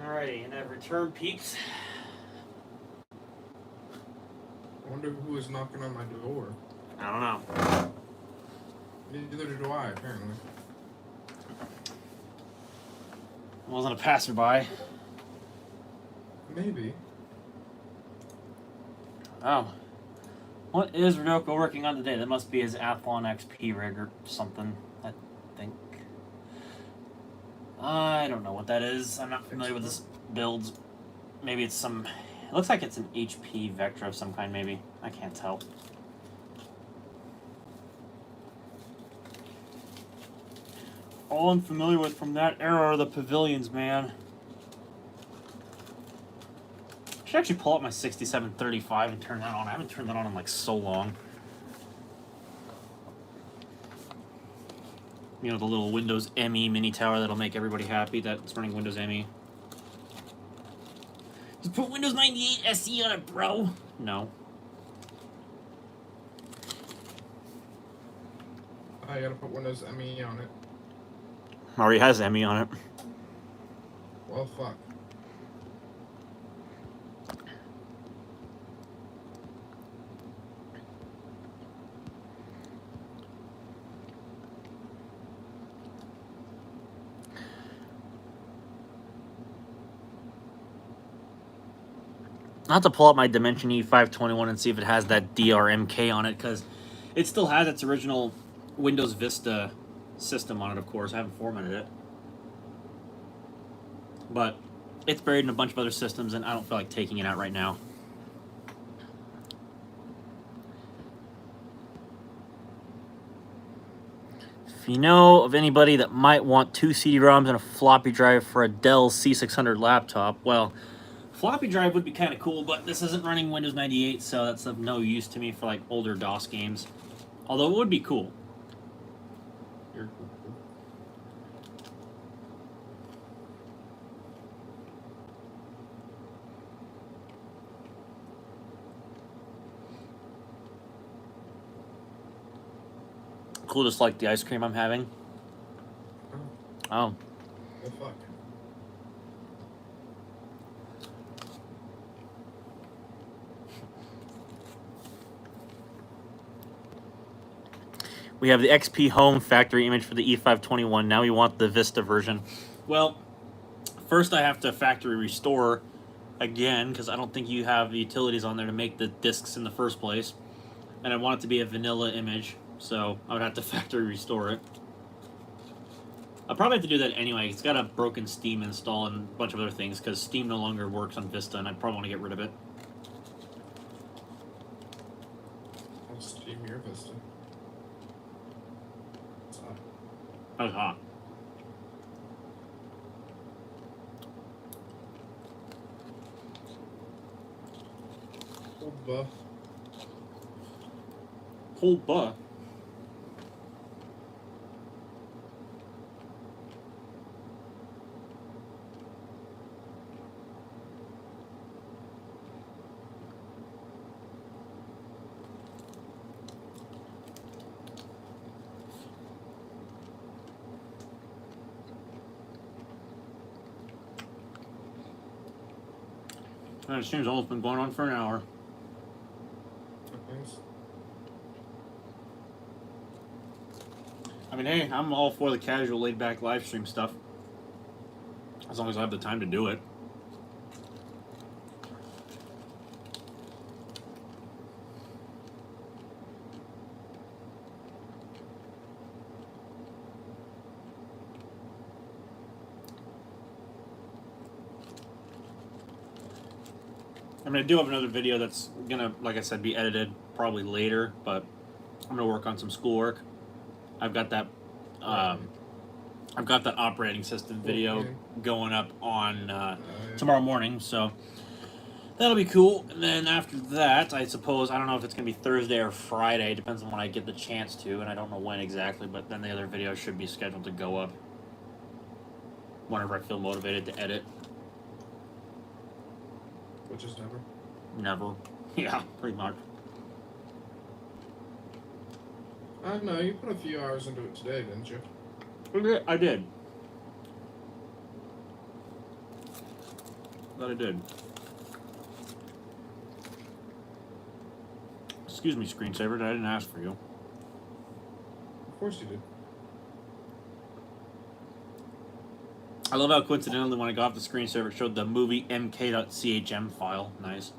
Alrighty, and I've returned, peeps. I wonder who is knocking on my door. I don't know. Neither do I, apparently. It wasn't a passerby. Maybe. Oh. What is Rodoko working on today? That must be his Athlon XP rig or something, I think. I don't know what that is. I'm not familiar with this build. Maybe it's some... It looks like it's an HP vector of some kind, maybe. I can't tell. All I'm familiar with from that era are the pavilions, man. I should actually pull up my 6735 and turn that on. I haven't turned that on in like so long. You know, the little Windows ME mini tower that'll make everybody happy that it's running Windows ME. Just put Windows 98 SE on it, bro. No. I gotta put Windows ME on it. Already has ME on it. Well, fuck. I'll have to pull up my Dimension E521 and see if it has that DRMK on it, because it still has its original Windows Vista system on it, of course. I haven't formatted it. But it's buried in a bunch of other systems, and I don't feel like taking it out right now. If you know of anybody that might want 2 CD-ROMs and a floppy drive for a Dell C640 laptop, well, floppy drive would be kind of cool, but this isn't running Windows 98, so that's of no use to me for like older DOS games. Although it would be cool. Cool, just like the ice cream I'm having. Oh. Oh, fuck. We have the XP Home factory image for the E521. Now we want the Vista version. Well, first I have to factory restore again, because I don't think you have the utilities on there to make the discs in the first place. And I want it to be a vanilla image, so I would have to factory restore it. I'll probably have to do that anyway. It's got a broken Steam install and a bunch of other things, because Steam no longer works on Vista, and I'd probably want to get rid of it. I'll Steam your Vista. It's hot. That was hot. Cold buff. Cold buff. It seems almost been going on for an hour. Nice. I mean, hey, I'm all for the casual, laid-back live stream stuff. As long as I have the time to do it. I mean, I do have another video that's gonna, like I said, be edited probably later, but I'm gonna work on some schoolwork. I've got that operating system video going up on tomorrow morning, so that'll be cool. And then after that, I suppose, I don't know if it's gonna be Thursday or Friday, depends on when I get the chance to, and I don't know when exactly, but then the other video should be scheduled to go up whenever I feel motivated to edit. Which is never. Never. Yeah, pretty much. I know, you put a few hours into it today, didn't you? I did. That I did. Excuse me, screensaver, I didn't ask for you. Of course you did. I love how coincidentally when I got off the screensaver it showed the movie mk.chm file. Nice.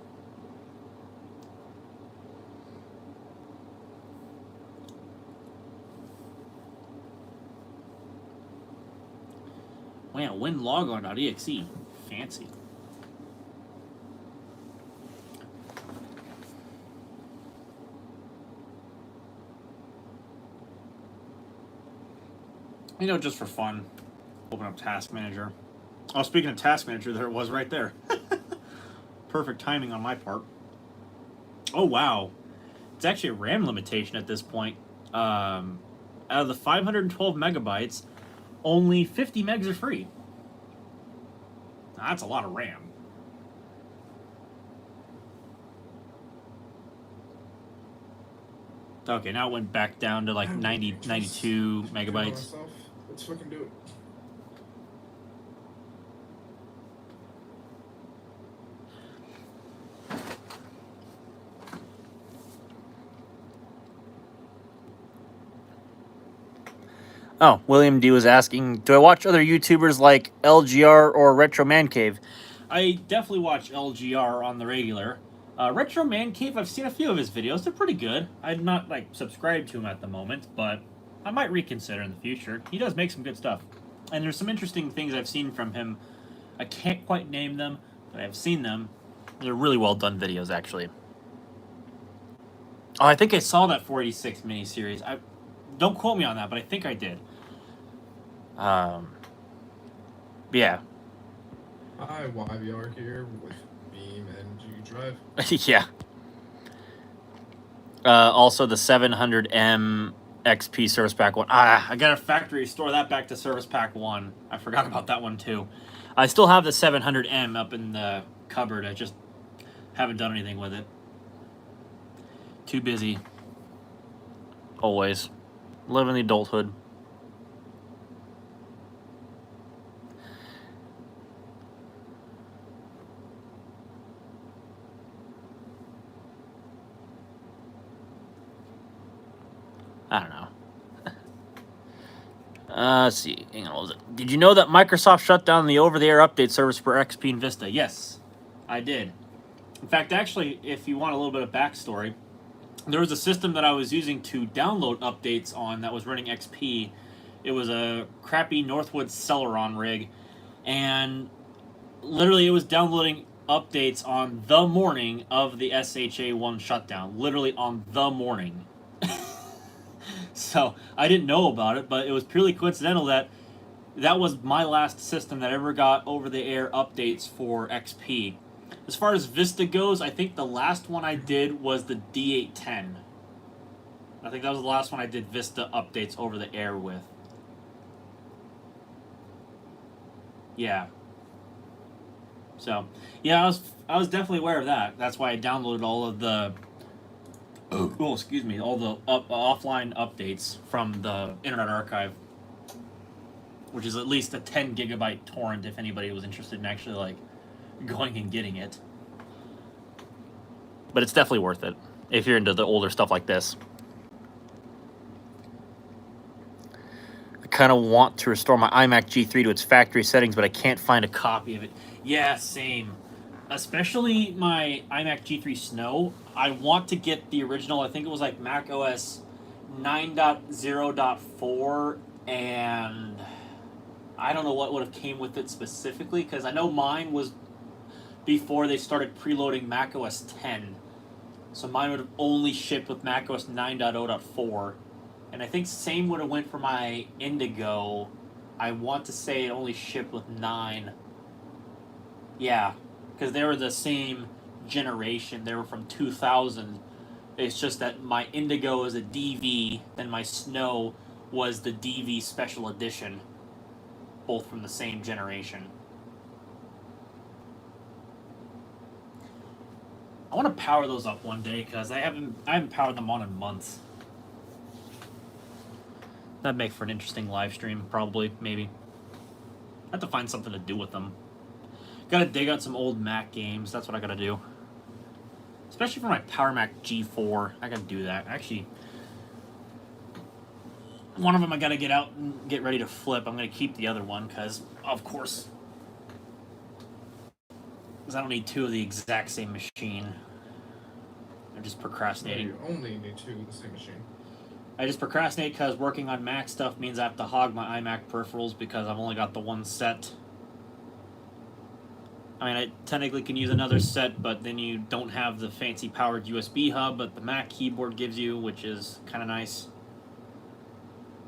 Wow, winlogon.exe. Fancy. You know, just for fun. Open up Task Manager. Oh, speaking of Task Manager, there it was right there. Perfect timing on my part. Oh, wow. It's actually a RAM limitation at this point. Out of the 512 megabytes, only 50 megs are free. Now, that's a lot of RAM. Okay, now it went back down to like 92 megabytes. Let's fucking do it. Oh, William D was asking, do I watch other YouTubers like LGR or Retro Man Cave? I definitely watch LGR on the regular. Retro Man Cave, I've seen a few of his videos. They're pretty good. I'm not, like, subscribed to him at the moment, but I might reconsider in the future. He does make some good stuff. And there's some interesting things I've seen from him. I can't quite name them, but I've seen them. They're really well done videos, actually. Oh, I think I saw that 486 miniseries. Don't quote me on that, but I think I did. Yeah. Hi, YVR here with Beam and G Drive. Yeah. Also, the 700M XP Service Pack 1. I got a factory store that back to Service Pack 1. I forgot about that one, too. I still have the 700M up in the cupboard. I just haven't done anything with it. Too busy. Always. Living the adulthood. I don't know. Let's see. Hang on, what was it? Did you know that Microsoft shut down the over-the-air update service for XP and Vista? Yes, I did. In fact, actually, if you want a little bit of backstory, there was a system that I was using to download updates on that was running XP. It was a crappy Northwood Celeron rig, and literally it was downloading updates on the morning of the SHA-1 shutdown. Literally on the morning. So I didn't know about it, but it was purely coincidental that that was my last system that ever got over-the-air updates for XP. As far as Vista goes, I think the last one I did was the D810. I think that was the last one I did Vista updates over the air with. Yeah. So, yeah, I was definitely aware of that. That's why I downloaded all of the all the offline updates from the Internet Archive, which is at least a 10 gigabyte torrent if anybody was interested in actually like going and getting it. But it's definitely worth it if you're into the older stuff like this. I kind of want to restore my iMac G3 to its factory settings, but I can't find a copy of it. Yeah, same. Especially my iMac G3 Snow. I want to get the original. I think it was like Mac OS 9.0.4, and I don't know what would have came with it specifically, because I know mine was before they started preloading Mac OS 10. So mine would have only shipped with Mac OS 9.0.4. And I think same would have went for my Indigo. I want to say it only shipped with 9. Yeah, because they were the same generation. They were from 2000. It's just that my Indigo is a DV, and my Snow was the DV Special Edition. Both from the same generation. I want to power those up one day because I haven't powered them on in months. That'd make for an interesting live stream, probably, maybe. I have to find something to do with them. Gotta dig out some old Mac games. That's what I gotta do. Especially for my Power Mac G4. I gotta do that. Actually, one of them I gotta get out and get ready to flip. I'm gonna keep the other one because, of course, I don't need two of the exact same machine. I'm just procrastinating. No, you only need two of the same machine. I just procrastinate because working on Mac stuff means I have to hog my iMac peripherals because I've only got the one set. I mean, I technically can use another set, but then you don't have the fancy powered USB hub that the Mac keyboard gives you, which is kind of nice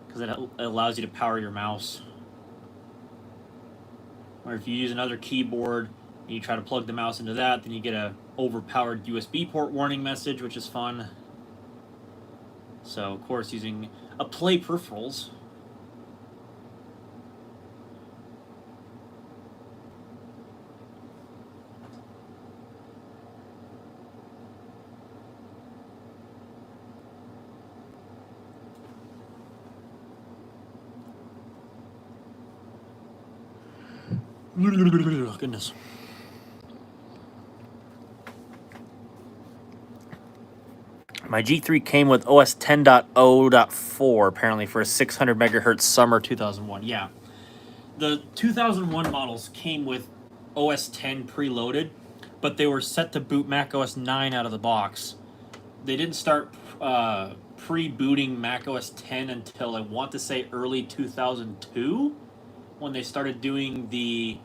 because it allows you to power your mouse. Or if you use another keyboard and you try to plug the mouse into that, then you get a overpowered USB port warning message, which is fun. So, of course, using a Play peripherals. Goodness. My G3 came with OS 10.0.4 apparently for a 600 megahertz summer 2001. Yeah. The 2001 models came with OS 10 preloaded, but they were set to boot Mac OS 9 out of the box. They didn't start pre-booting Mac OS 10 until I want to say early 2002, when they started doing the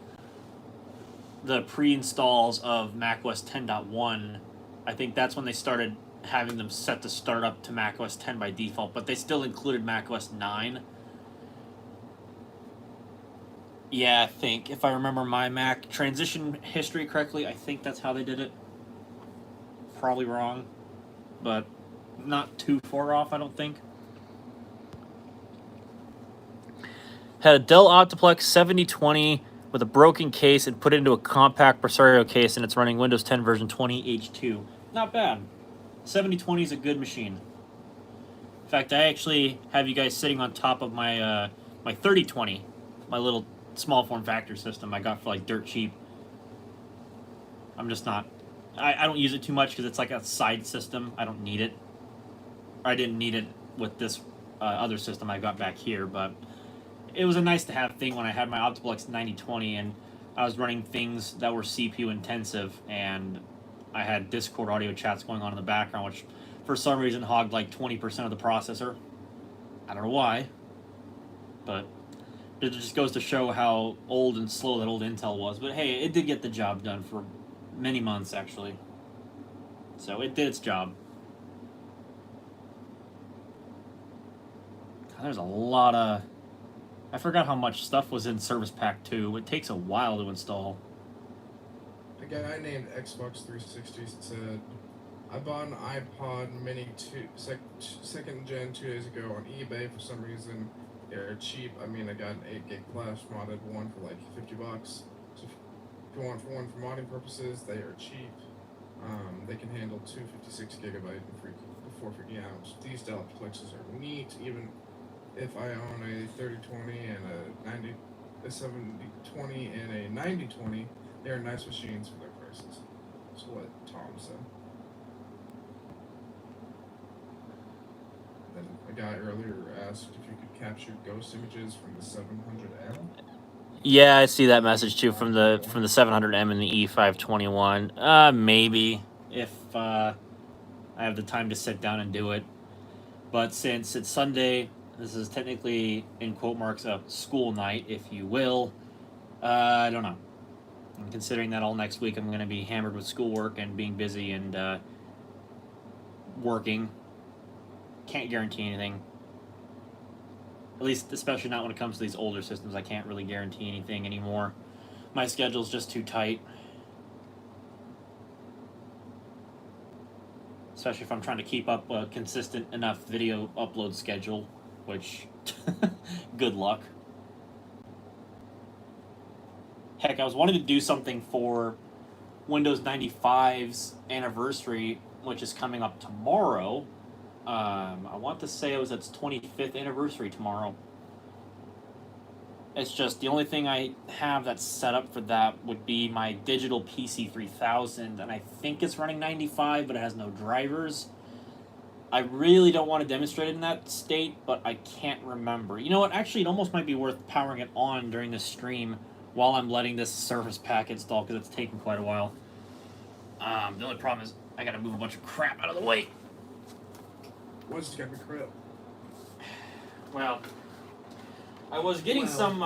pre-installs of Mac OS 10.1. I think that's when they started having them set to start up to Mac OS 10 by default, but they still included Mac OS 9. Yeah, I think, if I remember my Mac transition history correctly, I think that's how they did it. Probably wrong, but not too far off, I don't think. Had a Dell Optiplex 7020 with a broken case and put it into a compact Presario case, and it's running Windows 10 version 20H2. Not bad. 7020 is a good machine. In fact, I actually have you guys sitting on top of my my 3020, my little small form factor system I got for like dirt cheap. I'm just not... I don't use it too much because it's like a side system. I don't need it. I didn't need it with this other system I got back here, but it was a nice to have thing when I had my Optiplex 9020 and I was running things that were CPU intensive, and I had Discord audio chats going on in the background, which for some reason hogged like 20% of the processor. I don't know why, but it just goes to show how old and slow that old Intel was. But hey, it did get the job done for many months, actually. So it did its job. God, there's a lot of... I forgot how much stuff was in Service Pack 2. It takes a while to install. A guy named Xbox 360 said, I bought an iPod Mini 2nd gen 2 days ago on eBay for some reason. They're cheap. I mean, I got an 8 gig flash modded one for like $50. So if you want one for modding purposes, they are cheap. They can handle 256 gigabyte and 450 ounce. These Dell Plexes are neat. Even if I own a 3020 and a 7020 and a 9020, they are nice machines for their prices. That's what Tom said. Then a guy earlier asked if you could capture ghost images from the 700M. Yeah, I see that message too from the 700M and the E521. Maybe if I have the time to sit down and do it. But since it's Sunday, this is technically, in quote marks, a school night, if you will. I don't know. And considering that all next week I'm going to be hammered with schoolwork and being busy and working, can't guarantee anything. At least, especially not when it comes to these older systems, I can't really guarantee anything anymore. My schedule's just too tight. Especially if I'm trying to keep up a consistent enough video upload schedule, which, good luck. Heck, I was wanting to do something for Windows 95's anniversary, which is coming up tomorrow. I want to say it was its 25th anniversary tomorrow. It's just the only thing I have that's set up for that would be my digital PC 3000, and I think it's running 95, but it has no drivers. I really don't want to demonstrate it in that state, but I can't remember. You know what? Actually, it almost might be worth powering it on during this stream while I'm letting this Service Pack install, because it's taken quite a while. The only problem is I gotta move a bunch of crap out of the way. What's got me crap? Well, I was getting some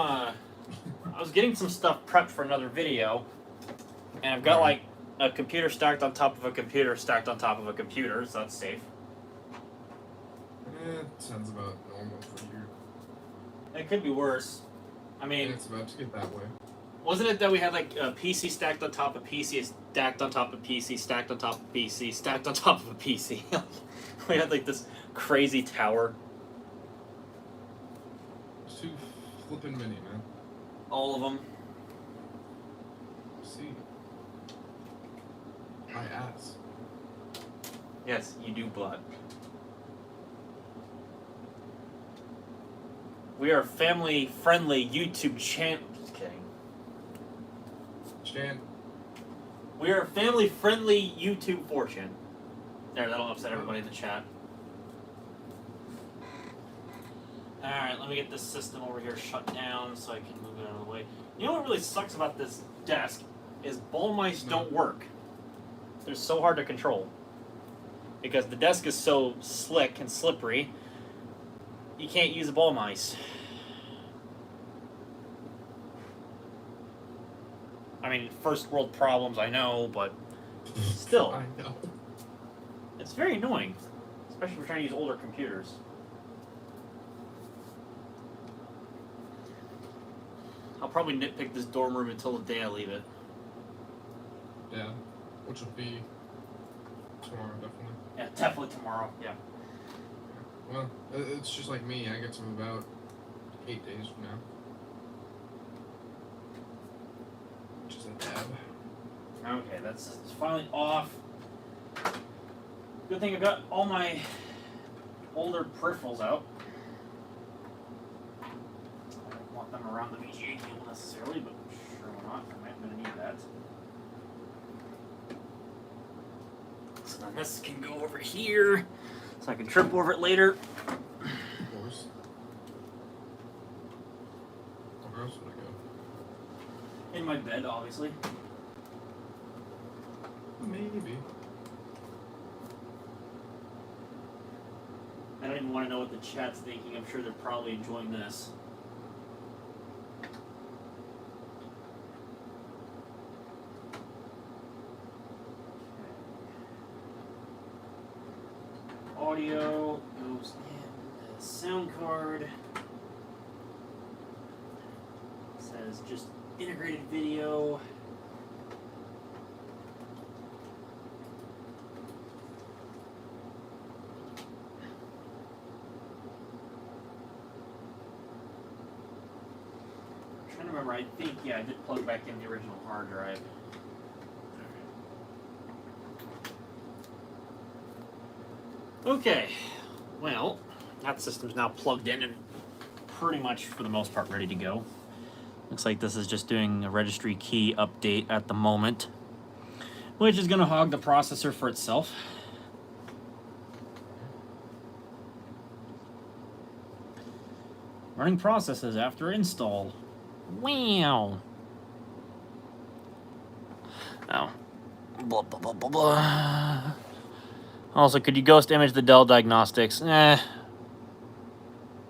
stuff prepped for another video, and I've got like a computer stacked on top of a computer stacked on top of a computer, so that's safe. Sounds about normal for you. It could be worse. I mean, it's about to get that way. Wasn't it that we had like a PC stacked on top of PC, stacked on top of PC, stacked on top of PC, stacked on top of a PC? We had like this crazy tower. It's too flippin' many, man. All of them. See. My ass. Yes, you do, blood. We are a family-friendly YouTube channel. Just kidding. We are a family-friendly YouTube fortune. There, that'll upset everybody in the chat. Alright, let me get this system over here shut down so I can move it out of the way. You know what really sucks about this desk is ball mice don't work. They're so hard to control. because the desk is so slick and slippery, you can't use a ball mice. I mean, first world problems, I know, but still. I know. It's very annoying, especially if we're trying to use older computers. I'll probably nitpick this dorm room until the day I leave it. Yeah, which will be tomorrow, definitely. Yeah, definitely tomorrow, yeah. Well, it's just like me. I get to move out 8 days from now. Which is a dab. Okay, it's finally off. Good thing I got all my older peripherals out. I don't want them around the VGA cable necessarily, but sure why not. I'm going to need that. So then this can go over here, so I can trip over it later. Of course. Where else would I go? In my bed, obviously. Maybe. I don't even want to know what the chat's thinking. I'm sure they're probably enjoying this. Audio goes in the sound card. It says just integrated video. I'm trying to remember, I think, yeah, I did plug back in the original hard drive. Okay, well, that system's now plugged in and pretty much, for the most part, ready to go. Looks like this is just doing a registry key update at the moment, which is going to hog the processor for itself. Running processes after install. Wow. Oh. Blah, blah, blah, blah, blah. Also, could you ghost image the Dell Diagnostics? I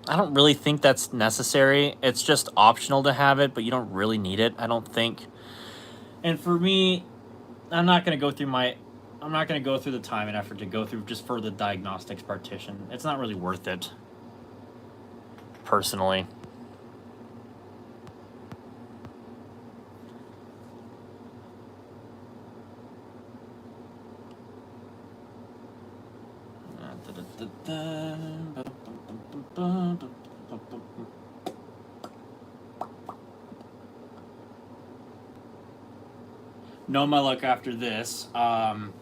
don't really think that's necessary. It's just optional to have it, but you don't really need it, I don't think. And for me, I'm not going to go through the time and effort to go through just for the diagnostics partition. It's not really worth it, personally. Know my luck after this. I'm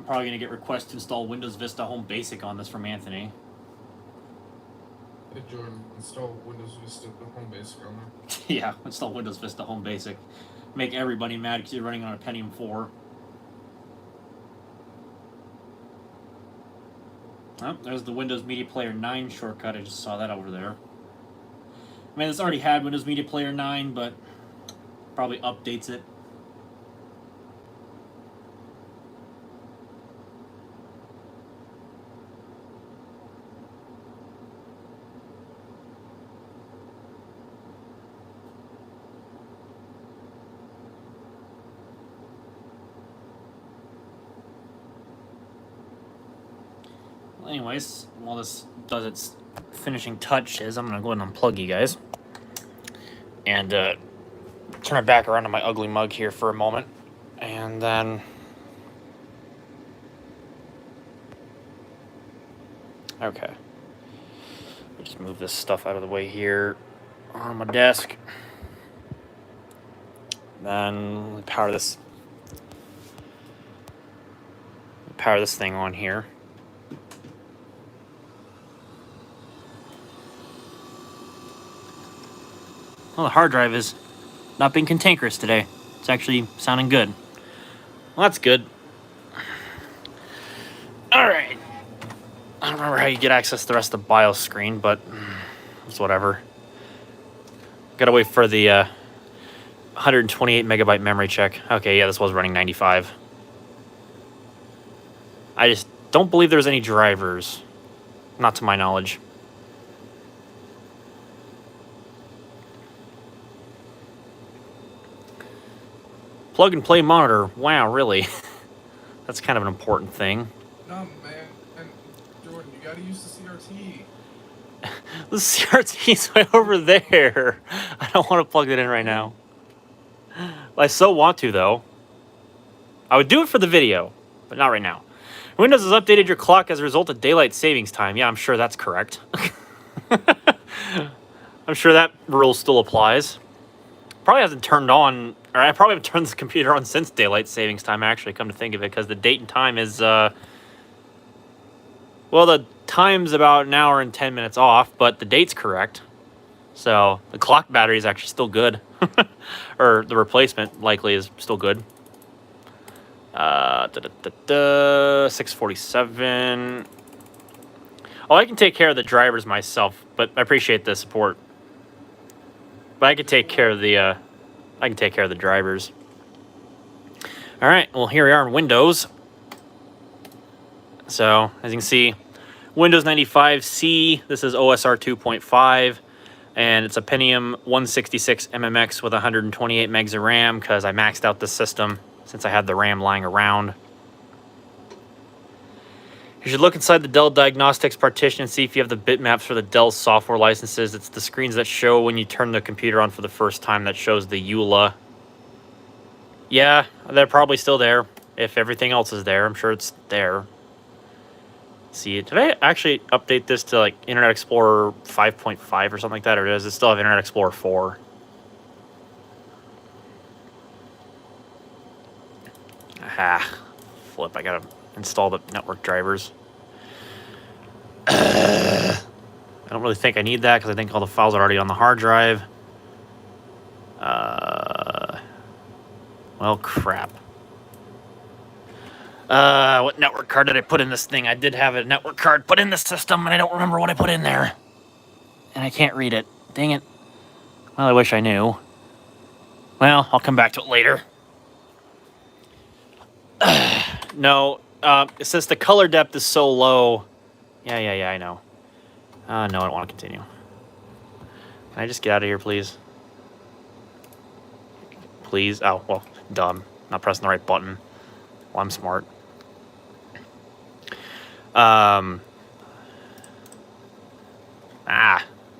probably going to get request to install Windows Vista Home Basic on this from Anthony. Hey Jordan, install Windows Vista Home Basic on there. Yeah, install Windows Vista Home Basic. Make everybody mad because you're running on a Pentium 4. Oh, there's the Windows Media Player 9 shortcut. I just saw that over there. I mean, it's already had Windows Media Player 9, but probably updates it. Anyways, while this does its finishing touches, I'm going to go ahead and unplug you guys. And turn it back around to my ugly mug here for a moment. And then... Okay. Just move this stuff out of the way here on my desk. Then power this thing on here. Well, the hard drive is not being cantankerous today. It's actually sounding good. Well, that's good. Alright. I don't remember how you get access to the rest of the BIOS screen, but it's whatever. Gotta wait for the 128 megabyte memory check. Okay, yeah, this was running 95. I just don't believe there's any drivers. Not to my knowledge. Plug and play monitor. Wow, really? That's kind of an important thing. No, man. And Jordan, you gotta use the CRT. The CRT's way over there. I don't want to plug it in right now. I so want to, though. I would do it for the video, but not right now. Windows has updated your clock as a result of daylight savings time. Yeah, I'm sure that's correct. I'm sure that rule still applies. Probably hasn't turned on, or I probably haven't turned the computer on since daylight savings time, actually, come to think of it, because the date and time is, well, the time's about an hour and 10 minutes off, but the date's correct. So the clock battery is actually still good. Or the replacement likely is still good. 647. Oh, I can take care of the drivers myself, but I appreciate the support. But I can take care of the drivers. All right, well, here we are in Windows. So as you can see, Windows 95 C. This is OSR 2.5, and it's a Pentium 166 MMX with 128 megs of RAM because I maxed out the system since I had the RAM lying around. You should look inside the Dell Diagnostics partition and see if you have the bitmaps for the Dell software licenses. It's the screens that show when you turn the computer on for the first time that shows the EULA. Yeah, they're probably still there. If everything else is there, I'm sure it's there. See, did I actually update this to like Internet Explorer 5.5 or something like that, or does it still have Internet Explorer 4? Ah, flip, I gotta install the network drivers. I don't really think I need that because I think all the files are already on the hard drive. Well, crap. What network card did I put in this thing? I did have a network card put in the system, and I don't remember what I put in there. And I can't read it. Dang it. Well, I wish I knew. Well, I'll come back to it later. No, since the color depth is so low... Yeah, I know. No, I don't want to continue. Can I just get out of here, please? Please? Oh, well, dumb. Not pressing the right button. Well, I'm smart.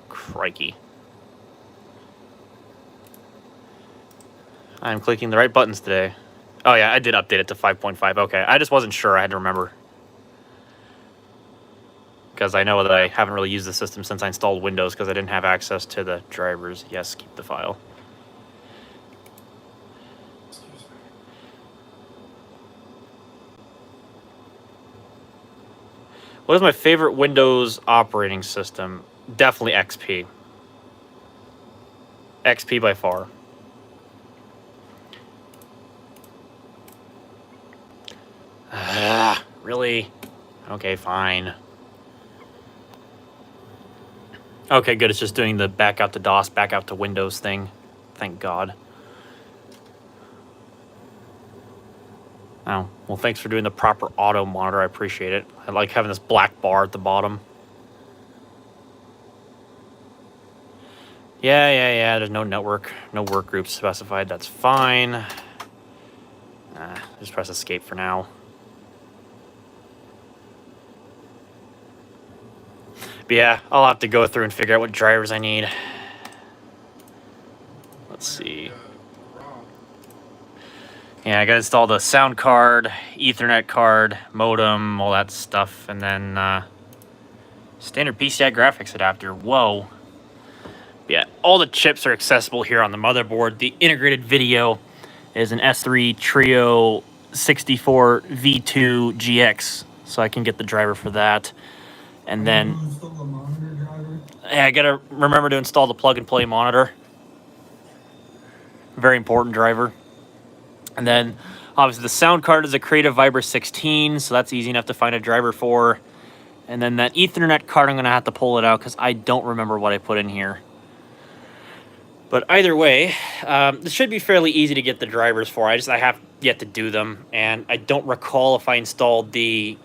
Crikey. I'm clicking the right buttons today. Oh, yeah, I did update it to 5.5. Okay, I just wasn't sure. I had to remember. Because I know that I haven't really used the system since I installed Windows because I didn't have access to the drivers. Yes, keep the file. What is my favorite Windows operating system? Definitely XP. XP by far. Really? Okay, fine. Okay, good. It's just doing the back out to DOS, back out to Windows thing. Thank God. Oh, well, thanks for doing the proper auto monitor. I appreciate it. I like having this black bar at the bottom. Yeah. There's no network, no work groups specified. That's fine. Just press escape for now. But yeah, I'll have to go through and figure out what drivers I need. Let's see. Yeah, I gotta install the sound card, Ethernet card, modem, all that stuff, and then standard PCI graphics adapter. Whoa. Yeah, all the chips are accessible here on the motherboard. The integrated video is an S3 Trio 64 V2 GX, so I can get the driver for that. And then, yeah, I gotta remember to install the plug and play monitor. Very important driver. And then, obviously, the sound card is a Creative Viber 16, so that's easy enough to find a driver for. And then that Ethernet card, I'm gonna have to pull it out because I don't remember what I put in here. But either way, this should be fairly easy to get the drivers for. I have yet to do them, and I don't recall if I installed the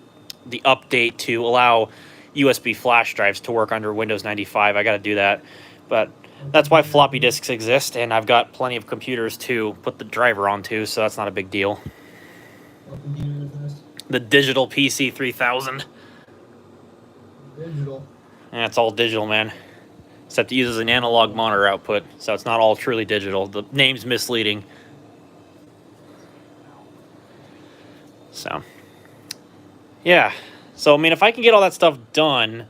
the update to allow USB flash drives to work under Windows 95. I got to do that. But that's why floppy disks exist, and I've got plenty of computers to put the driver onto, so that's not a big deal. What computer is this? The digital PC 3000. Digital. Yeah, it's all digital, man. Except it uses an analog monitor output, so it's not all truly digital. The name's misleading. So, yeah. So, I mean, if I can get all that stuff done,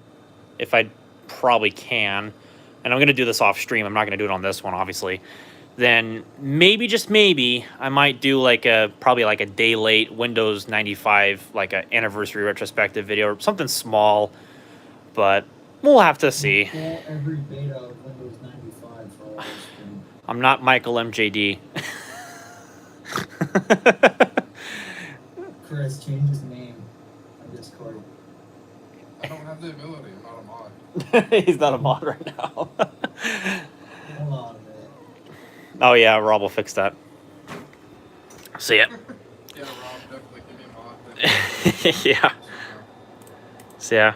if I probably can, and I'm going to do this off stream, I'm not going to do it on this one, obviously, then maybe, just maybe, I might do like probably like a day late Windows 95, like an anniversary retrospective video, or something small, but we'll have to see. Install every beta of Windows 95 for all this thing. I'm not Michael MJD. Chris, change his name on Discord. I don't have the ability. I'm not a mod. He's not a mod right now. Hold on a minute. Oh yeah, Rob will fix that. See ya. Yeah, Rob, definitely give me a mod. Yeah. So yeah,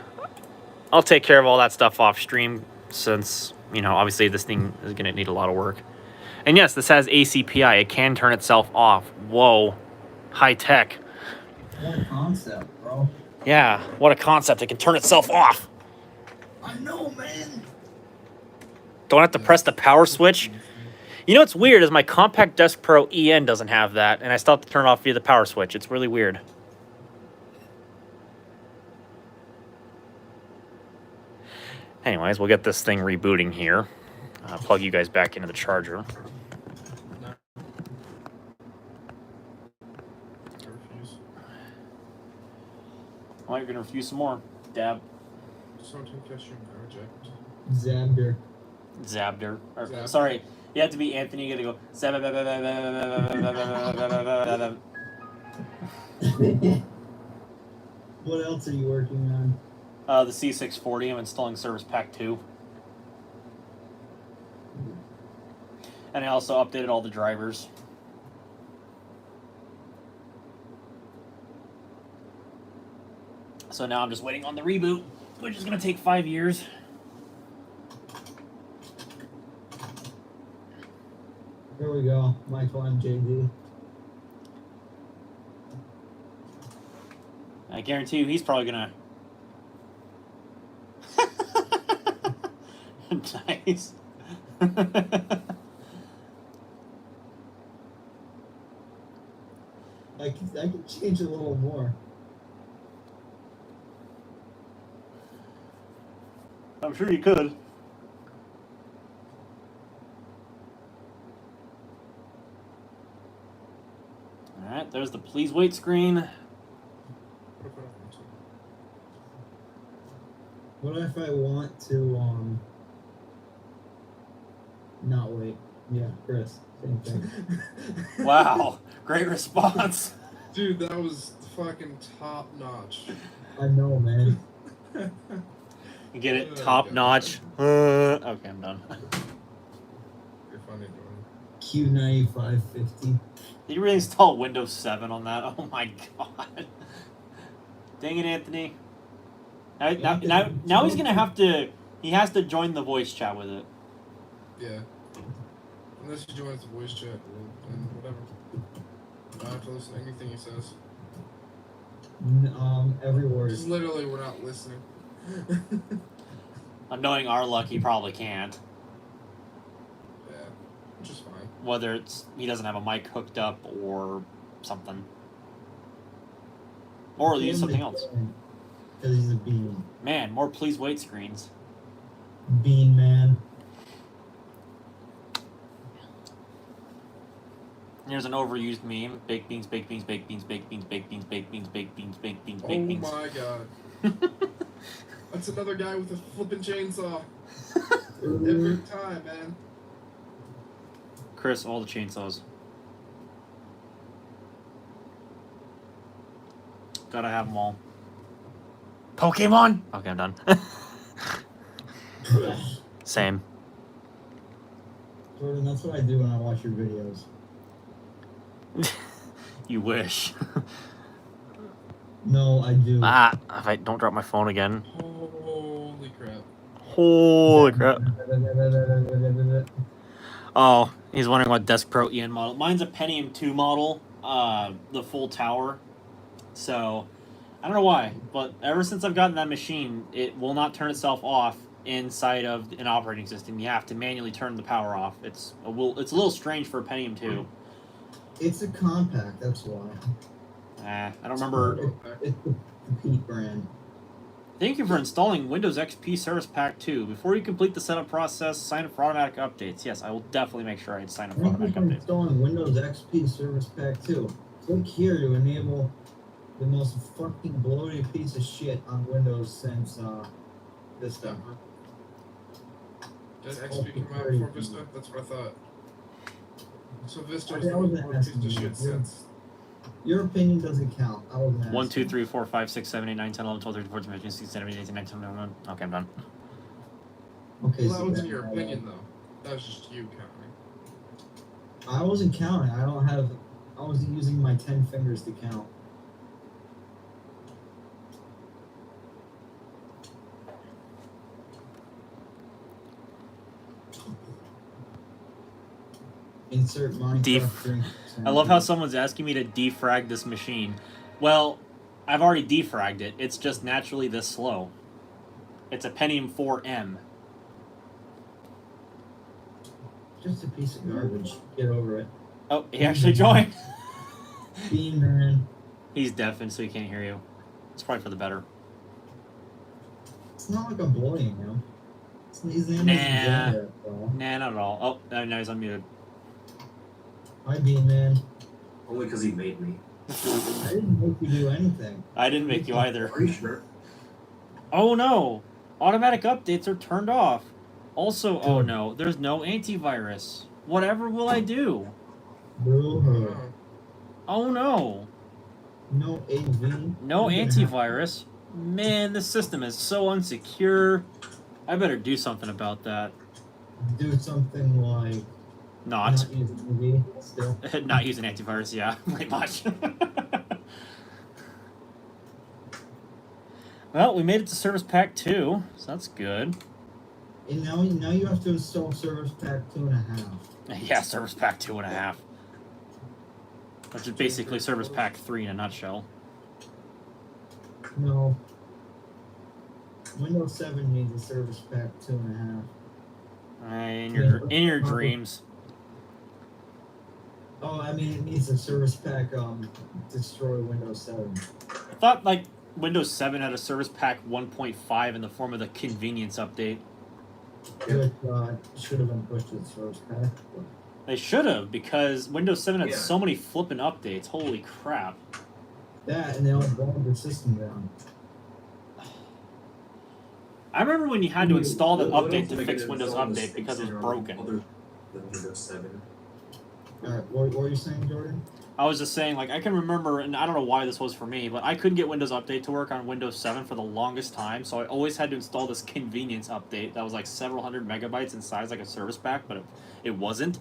I'll take care of all that stuff off stream, since, you know, obviously this thing is going to need a lot of work. And yes, this has ACPI. It can turn itself off. Whoa. High tech. What a concept, bro. Yeah, what a concept. It can turn itself off. I know, man. Don't have to press the power switch. You know what's weird is my Compact Desk Pro EN doesn't have that, and I still have to turn it off via the power switch. It's really weird. Anyways, we'll get this thing rebooting here. Plug you guys back into the charger. I refuse. Oh, you're going to refuse some more. Dab. Just want to catch you and reject. Zabder. Zabder. Or, Zab. sorry, you have to be Anthony. You got to go. What else are you working on? The C640. I'm installing Service Pack 2. And I also updated all the drivers. So now I'm just waiting on the reboot, which is going to take 5 years. Here we go. Michael MJD. I guarantee you he's probably going to... Nice. I can change a little more. I'm sure you could. Alright, there's the please wait screen. What if I want to, not wait? Yeah, Chris, same thing. Wow, great response. Dude, that was fucking top notch. I know, man. You get it? Top notch. Okay, I'm done. You're funny, Jordan. Q9550. Did you really install Windows 7 on that? Oh my god. Dang it, Anthony. Now he's gonna have to... He has to join the voice chat with it. Yeah. Unless you join the voice chat, and whatever. I don't have to listen to anything he says. Every word. Just literally, we're not listening. Knowing our luck, he probably can't. Yeah, which is fine. Whether it's he doesn't have a mic hooked up or something. Or use something else. Because he's a bean. Man, more please wait screens. Bean man. Here's an overused meme. Baked beans, baked beans, baked beans, baked beans, baked beans, baked beans, baked beans, baked beans, baked beans. Oh my god. That's another guy with a flippin' chainsaw. Every time, man. Chris, all the chainsaws. Gotta have them all. Pokemon? Okay, I'm done. Same. Jordan, that's what I do when I watch your videos. You wish. No, I do. Ah, if I don't drop my phone again. Holy crap. Holy crap. Oh, he's wondering what Desk Pro EN model. Mine's a Pentium 2 model, the full tower. So, I don't know why, but ever since I've gotten that machine, it will not turn itself off inside of an operating system. You have to manually turn the power off. It's a little strange for a Pentium 2. It's a compact, that's why. I don't remember. It's the Pete brand. Thank you for installing Windows XP Service Pack 2. Before you complete the setup process, sign up for automatic updates. Yes, I will definitely make sure I sign up for Thank you automatic for updates. installing Windows XP Service Pack 2. Click here to enable the most fucking bloated piece of shit on Windows since Vista. Did XP come out before Vista? That's what I thought. So Vista was Okay, the I was most piece of asking shit you. since. Your opinion doesn't count. I wasn't asking. 1, 2, 3, 4, 5, 6, 7, 8, 9, 10, 11, 12, 13, 14, 15, 16, 17, 18, 19, 20, 21. Okay, I'm done. Okay, Well, that so wasn't then, your opinion, though. That was just you counting. I wasn't counting. I wasn't using my 10 fingers to count. Insert Minecraft drink. I love how someone's asking me to defrag this machine. Well, I've already defragged it. It's just naturally this slow. It's a Pentium 4M. Just a piece of garbage. Get over it. Oh, he actually joined. Bean man. He's deafened, so he can't hear you. It's probably for the better. It's not like I'm bullying him. His name Nah. is Nah, not at all. Oh, now he's unmuted. Hi, Bean man. Only because he made me. I didn't make you do anything. I didn't make you either. Are you sure? Oh no! Automatic updates are turned off. Also, oh no, there's no antivirus. Whatever will I do? Boo. Oh no! No AV. No antivirus. Man, this system is so unsecure. I better do something about that. Do something like Not. using AV still. Not using antivirus, yeah, pretty much. Well, we made it to Service Pack 2, so that's good. And now you have to install Service Pack 2.5. Yeah, Service Pack 2.5. Which is basically Service Pack 3 in a nutshell. No. Windows 7 needs a Service Pack 2.5. In your dreams. Oh, I mean, it needs a Service Pack destroy Windows 7. I thought like Windows 7 had a Service Pack 1.5 in the form of the convenience update. Which should have been pushed to the Service Pack. They should have, because Windows 7 had Yeah. so many flippin' updates. Holy crap. That, and they all bogged the system down. I remember when you had to install the What update else to am I fix gonna Windows install this Update because it was thing broken. Other than Windows 7. Alright, what were you saying, Jordan? I was just saying, like, I can remember, and I don't know why this was for me, but I couldn't get Windows Update to work on Windows 7 for the longest time, so I always had to install this convenience update that was like several hundred megabytes in size, like a service pack, but it wasn't.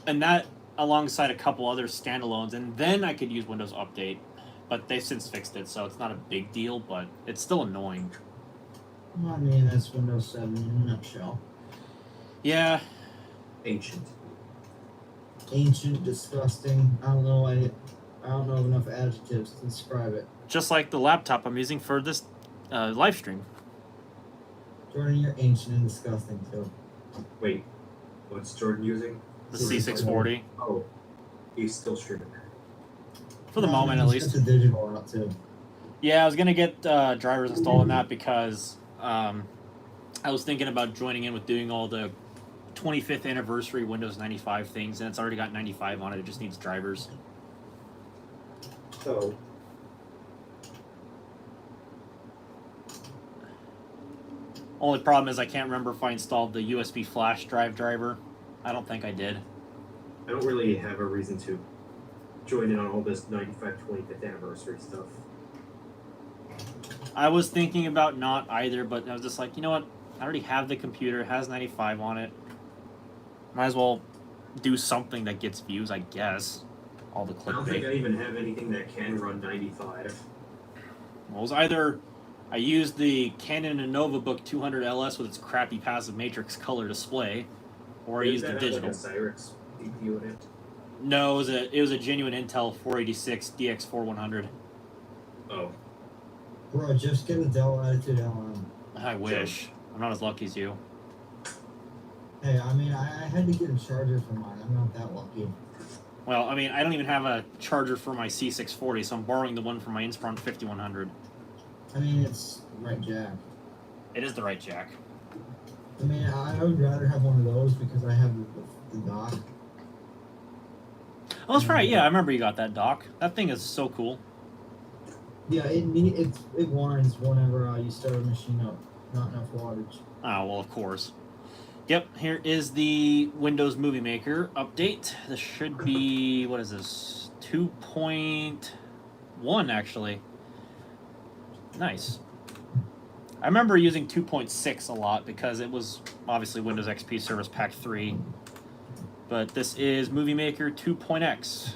And that, alongside a couple other standalones, and then I could use Windows Update. But they've since fixed it, so it's not a big deal, but it's still annoying. Well, I mean, that's Windows 7 in a nutshell. Yeah. Ancient. Ancient, disgusting. I don't know enough adjectives to describe it. Just like the laptop I'm using for this live stream. Jordan, you're ancient and disgusting too. Wait, what's Jordan using? The C640. Oh, he's still streaming. For the moment, at least. It's a digital out too. Yeah, I was going to get drivers installed on that because I was thinking about joining in with doing all the 25th anniversary Windows 95 things, and it's already got 95 on it. It just needs drivers. So, Only problem is I can't remember if I installed the USB flash drive driver. I don't think I did. I don't really have a reason to join in on all this 95 25th anniversary stuff. I was thinking about not either, but I was just like, you know what? I already have the computer. It has 95 on it. Might as well do something that gets views, I guess. All the I don't think I clickbait. even have anything that can run 95. Well, it was either I used the Canon InnovaBook 200 LS with its crappy passive matrix color display, or I used the digital. Like a Cyrix DPU in it. No, it was a genuine Intel 486 DX4100. Oh. Bro, just get a Dell Latitude LM. I wish. I'm not as lucky as you. Hey, I mean, I had to get a charger for mine. I'm not that lucky. Well, I mean, I don't even have a charger for my C640, so I'm borrowing the one from my Inspiron 5100. I mean, it's the right jack. It is the right jack. I mean, I would rather have one of those because I have the dock. Oh, that's right. Yeah, I remember you got that dock. That thing is so cool. Yeah, it warns whenever you start a machine up. Not enough wattage. Oh, well, of course. Yep, here is the Windows Movie Maker update. This should be, what is this? 2.1, actually. Nice. I remember using 2.6 a lot because it was obviously Windows XP Service Pack 3. But this is Movie Maker 2.x.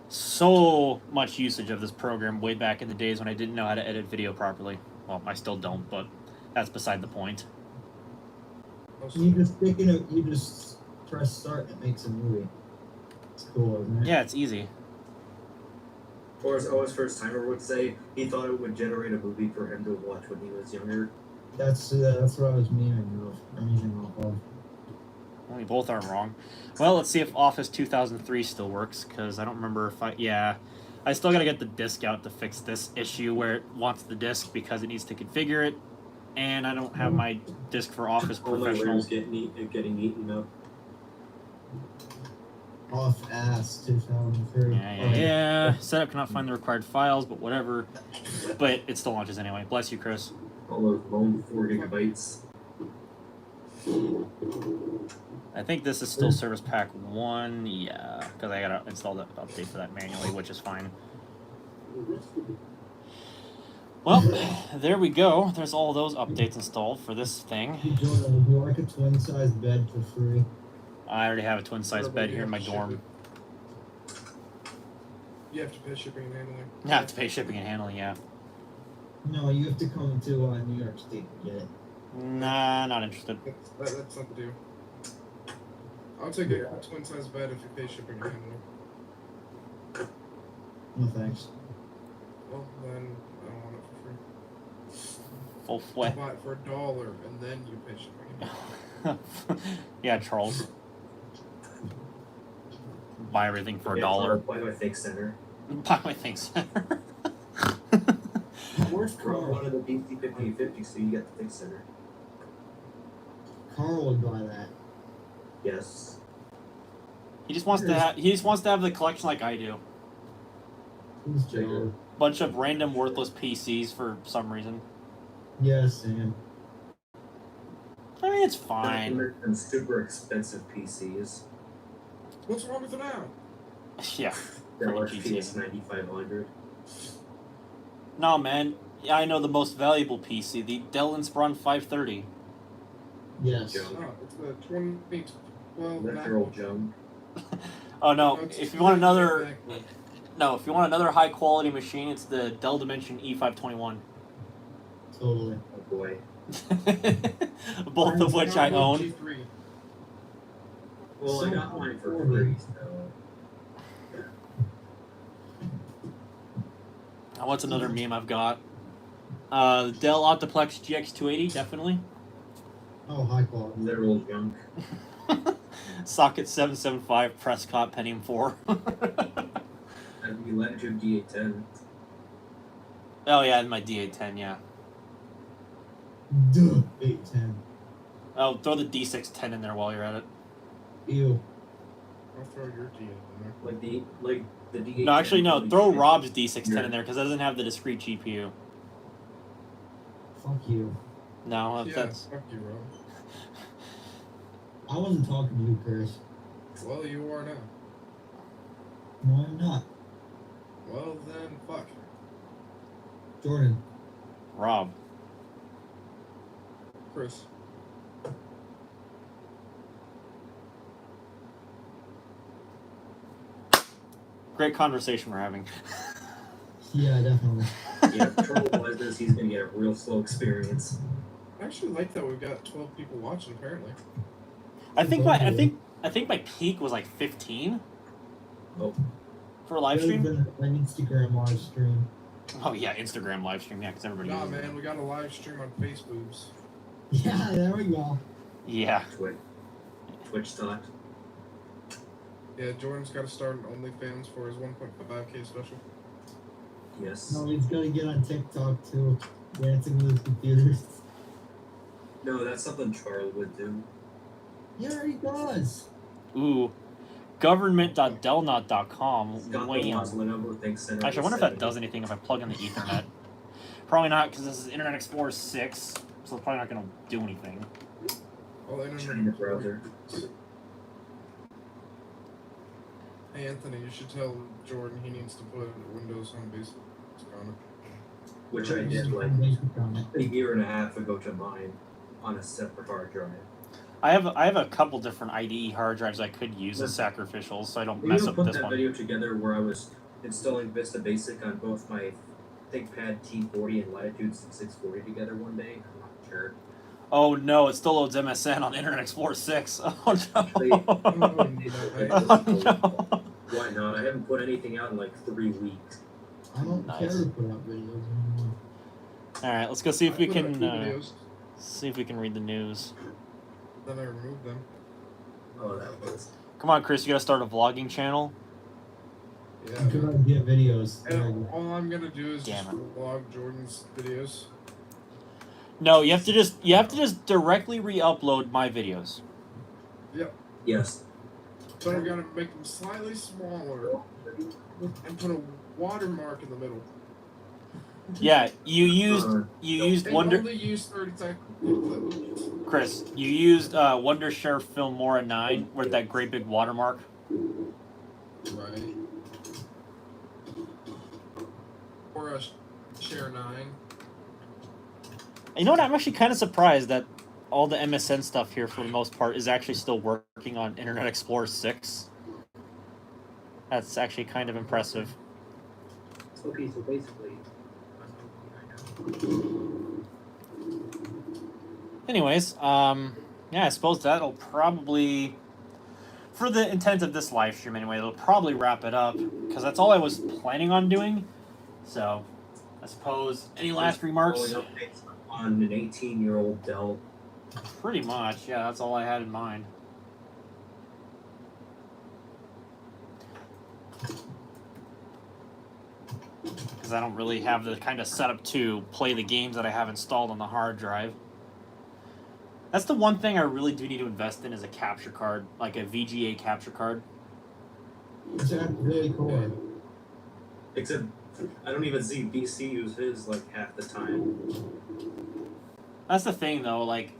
So much usage of this program way back in the days when I didn't know how to edit video properly. Well, I still don't, but that's beside the point. You just press start and it makes a movie. It's cool, isn't it? Yeah, it's easy. Or as Owen's first timer would say, he thought it would generate a movie for him to watch when he was younger. That's what I was memeing off of. Well, we both aren't wrong. Well, let's see if Office 2003 still works, because I don't remember if yeah. I still gotta get the disk out to fix this issue where it wants the disk because it needs to configure it, and I don't have my disk for Office All my Professional. layers getting eaten up. Off ass 2003. Yeah. Setup cannot find the required files, but whatever. But it still launches anyway. Bless you, Chris. All those lone 4 gigabytes. I think this is still Service Pack 1, yeah, because I gotta install the update for that manually, which is fine. Well, there we go. There's all those updates installed for this thing. Hey, Jordan, would you like a twin-sized bed for free? I already have a twin-size bed here in my dorm. You have to pay shipping and handling. I have to pay shipping and handling, yeah. No, you have to come to New York State to get it. Nah, not interested. That's not the deal. I'll take a twin-size bed if you pay shipping and handling. No thanks. Well, then I don't want it for free. Full I'll flat. buy it for $1 and then you pay shipping and handling. Yeah, Charles. Buy everything for $1. Buy my fake center. Buy my things. Where's Throw Carl? one of the BT5050 so you get the fake center. Carl would buy that. Yes. He just wants to have the collection like I do. He's jealous. Bunch of random worthless PCs for some reason. Yes, Sam. I mean, it's fine. And super expensive PCs. What's wrong with it now? Yeah. Dell Freaking XPS 9500. No, man. Yeah, I know the most valuable PC, the Dell Inspiron 530. Yes. Junk. Oh, it's the 2012 Literal MacBook. junk. Oh no! It's If you want another, MacBook. if you want another high quality machine, it's the Dell Dimension E521. Totally. Oh boy. Both of which I own. G3. Well, I got mine for free, so. What's another meme I've got? The Dell Optiplex GX280, definitely. Oh, high quality. Literal junk. Socket 775 Prescott Pentium 4. That'd be Latitude D810. Oh yeah, and my D810, yeah. Duh. 810. Oh, throw the D610 in there while you're at it. Ew. I'll throw your D in there. Like the D810. No, actually, no. Throw Rob's D610 in there because that doesn't have the discrete GPU. Fuck you. No, Yeah, that's. fuck you, Rob. I wasn't talking to you, Chris. Well, you are now. No, I'm not. Well, then, fuck. Jordan. Rob. Chris. Great conversation we're having. Yeah, definitely. Yeah, Troll realizes he's gonna get a real slow experience. I actually like that we've got 12 people watching. Apparently. I think my peak was like 15 Oh, for a live Better stream. than an Instagram live stream. Oh yeah, Instagram live stream. Yeah, because everybody. Nah, uses it. man, we got a live stream on Facebooks. Yeah, there we go. Yeah. Twitch thought. Yeah, Jordan's got to start an OnlyFans for his 1.5K special. Yes. No, he's gonna get on TikTok too, dancing with his computers. No, that's something Charles would do. Yeah, he does. Ooh. Government.delnut.com. Got the Wait. Muslim number, thanks, Senator. Actually, I wonder if that does anything if I plug in the Ethernet. Probably not, because this is Internet Explorer 6, so it's probably not going to do anything. Oh, internet China browser. Hey, Anthony, you should tell Jordan he needs to put Windows Home Basic on it. Which I did like on it. a year and a half ago to mine on a separate hard drive. I have a couple different IDE hard drives I could use as sacrificials, so I don't Maybe mess I'll up put this that one. video together where I was installing Vista Basic on both my ThinkPad T40 and Latitude C640 together one day. I'm not sure. Oh no, it still loads MSN on Internet Explorer 6. Oh no. Oh, Oh no. Why not? I haven't put anything out in like 3 weeks. I don't Nice. care to put up videos anymore. Alright, let's go see if we I put up can 2 videos, see if we can read the news. then I removed them. Oh, that was. Come on, Chris, you gotta start a vlogging channel. Yeah. Good idea, videos. And all I'm gonna do is Damn just vlog Jordan's videos. No, you have to just directly re-upload my videos. Yes. But I'm gonna make them slightly smaller and put a watermark in the middle. Yeah, you used They Wonder only use 30-second clips. Chris, you used Wondershare Filmora 9 with that great big watermark. Right. Or a Share 9. You know what? I'm actually kind of surprised that all the MSN stuff here, for the most part, is actually still working on Internet Explorer 6. That's actually kind of impressive. Okay, so basically. Anyways, yeah, I suppose that'll probably, for the intent of this live stream anyway, it'll probably wrap it up, because that's all I was planning on doing. So, I suppose, any last remarks? Updates on an 18-year-old Dell. Pretty much, yeah, that's all I had in mind. Because I don't really have the kind of setup to play the games that I have installed on the hard drive. That's the one thing I really do need to invest in is a capture card, like a VGA capture card. It's really cool. Except, I don't even see BC use his like half the time. That's the thing, though, like,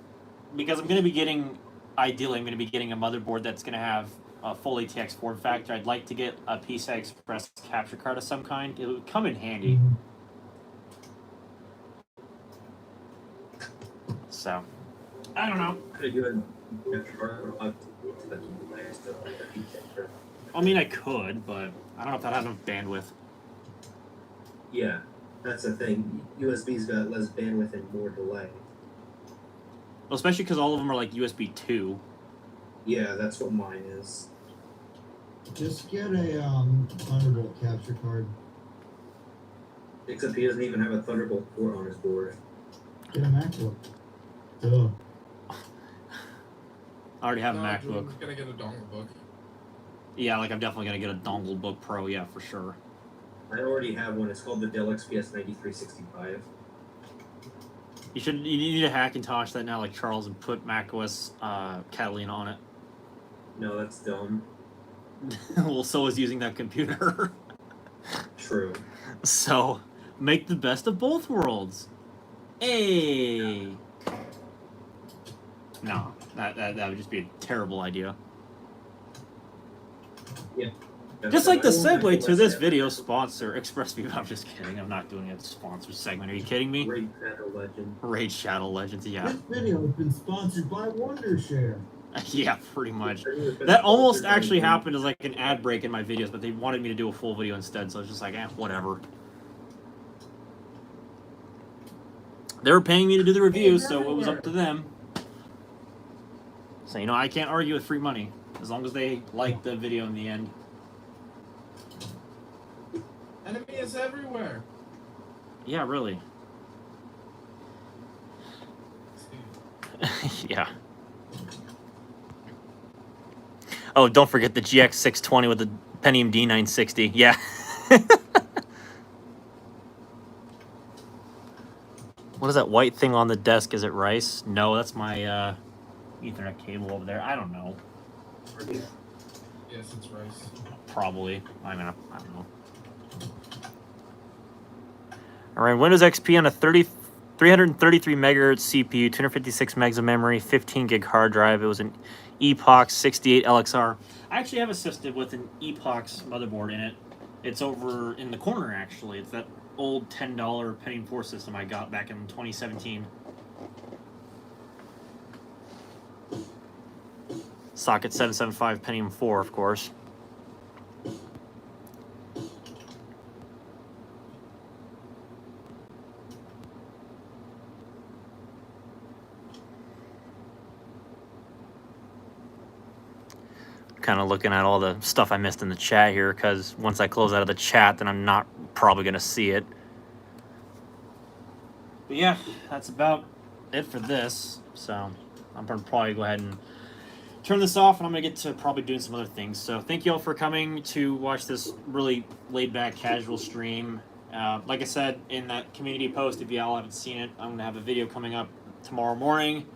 because I'm going to be getting, ideally, I'm going to be getting a motherboard that's going to have a full ATX form factor. I'd like to get a PCI Express capture card of some kind. It would come in handy. So, I don't know. Could you I mean, I could, but I don't know if that has enough bandwidth. Yeah, that's the thing. USB's got less bandwidth and more delay. Well, especially because all of them are like USB 2. Yeah, that's what mine is. Just get a Thunderbolt capture card. Except he doesn't even have a Thunderbolt port on his board. Get a MacBook. Duh. I already have a No, MacBook. Jordan's gonna get a dongle book. Yeah, like I'm definitely going to get a Dongle Book Pro, yeah, for sure. I already have one. It's called the Dell XPS 9365. You need to Hackintosh that now, like Charles, and put macOS Catalina on it. No, that's dumb. Well, so is using that computer. True. So, make the best of both worlds. Hey. No, that would just be a terrible idea. Yeah. Just like the segue to this video sponsor, ExpressVPN. I'm just kidding. I'm not doing a sponsor segment. Are you kidding me? Raid Shadow Legend. Raid Shadow Legends, yeah. This video has been sponsored by Wondershare. Yeah, pretty much. That almost actually happened as like an ad break in my videos, but they wanted me to do a full video instead, so I was just like, whatever. They were paying me to do the review, so it was up to them. So, you know, I can't argue with free money as long as they like the video in the end. Enemy is everywhere. Yeah, really. Yeah. Oh, don't forget the GX620 with the Pentium D960. Yeah. What is that white thing on the desk? Is it rice? No, that's my Ethernet cable over there. I don't know. Yes, it's rice. Probably. I mean, I don't know. All right, Windows XP on a 333 megahertz CPU, 256 megs of memory, 15 gig hard drive. It was an Epoch 68 LXR. I actually have assisted with an Epoch motherboard in it. It's over in the corner, actually. It's that old $10 Pentium 4 system I got back in 2017. Socket 775 Pentium 4, of course. Kind of looking at all the stuff I missed in the chat here, because once I close out of the chat, then I'm not probably going to see it. But yeah, that's about it for this. So I'm going to probably go ahead and turn this off, and I'm going to get to probably doing some other things. So thank you all for coming to watch this really laid-back, casual stream. Like I said in that community post, if y'all haven't seen it, I'm going to have a video coming up tomorrow morning.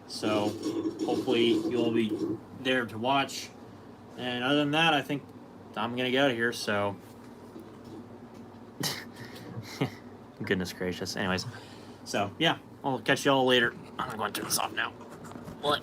So hopefully you'll be there to watch. And other than that, I think I'm going to get out of here, so... Goodness gracious. Anyways, so, yeah, I'll catch y'all later. I'm going to turn this off now. What?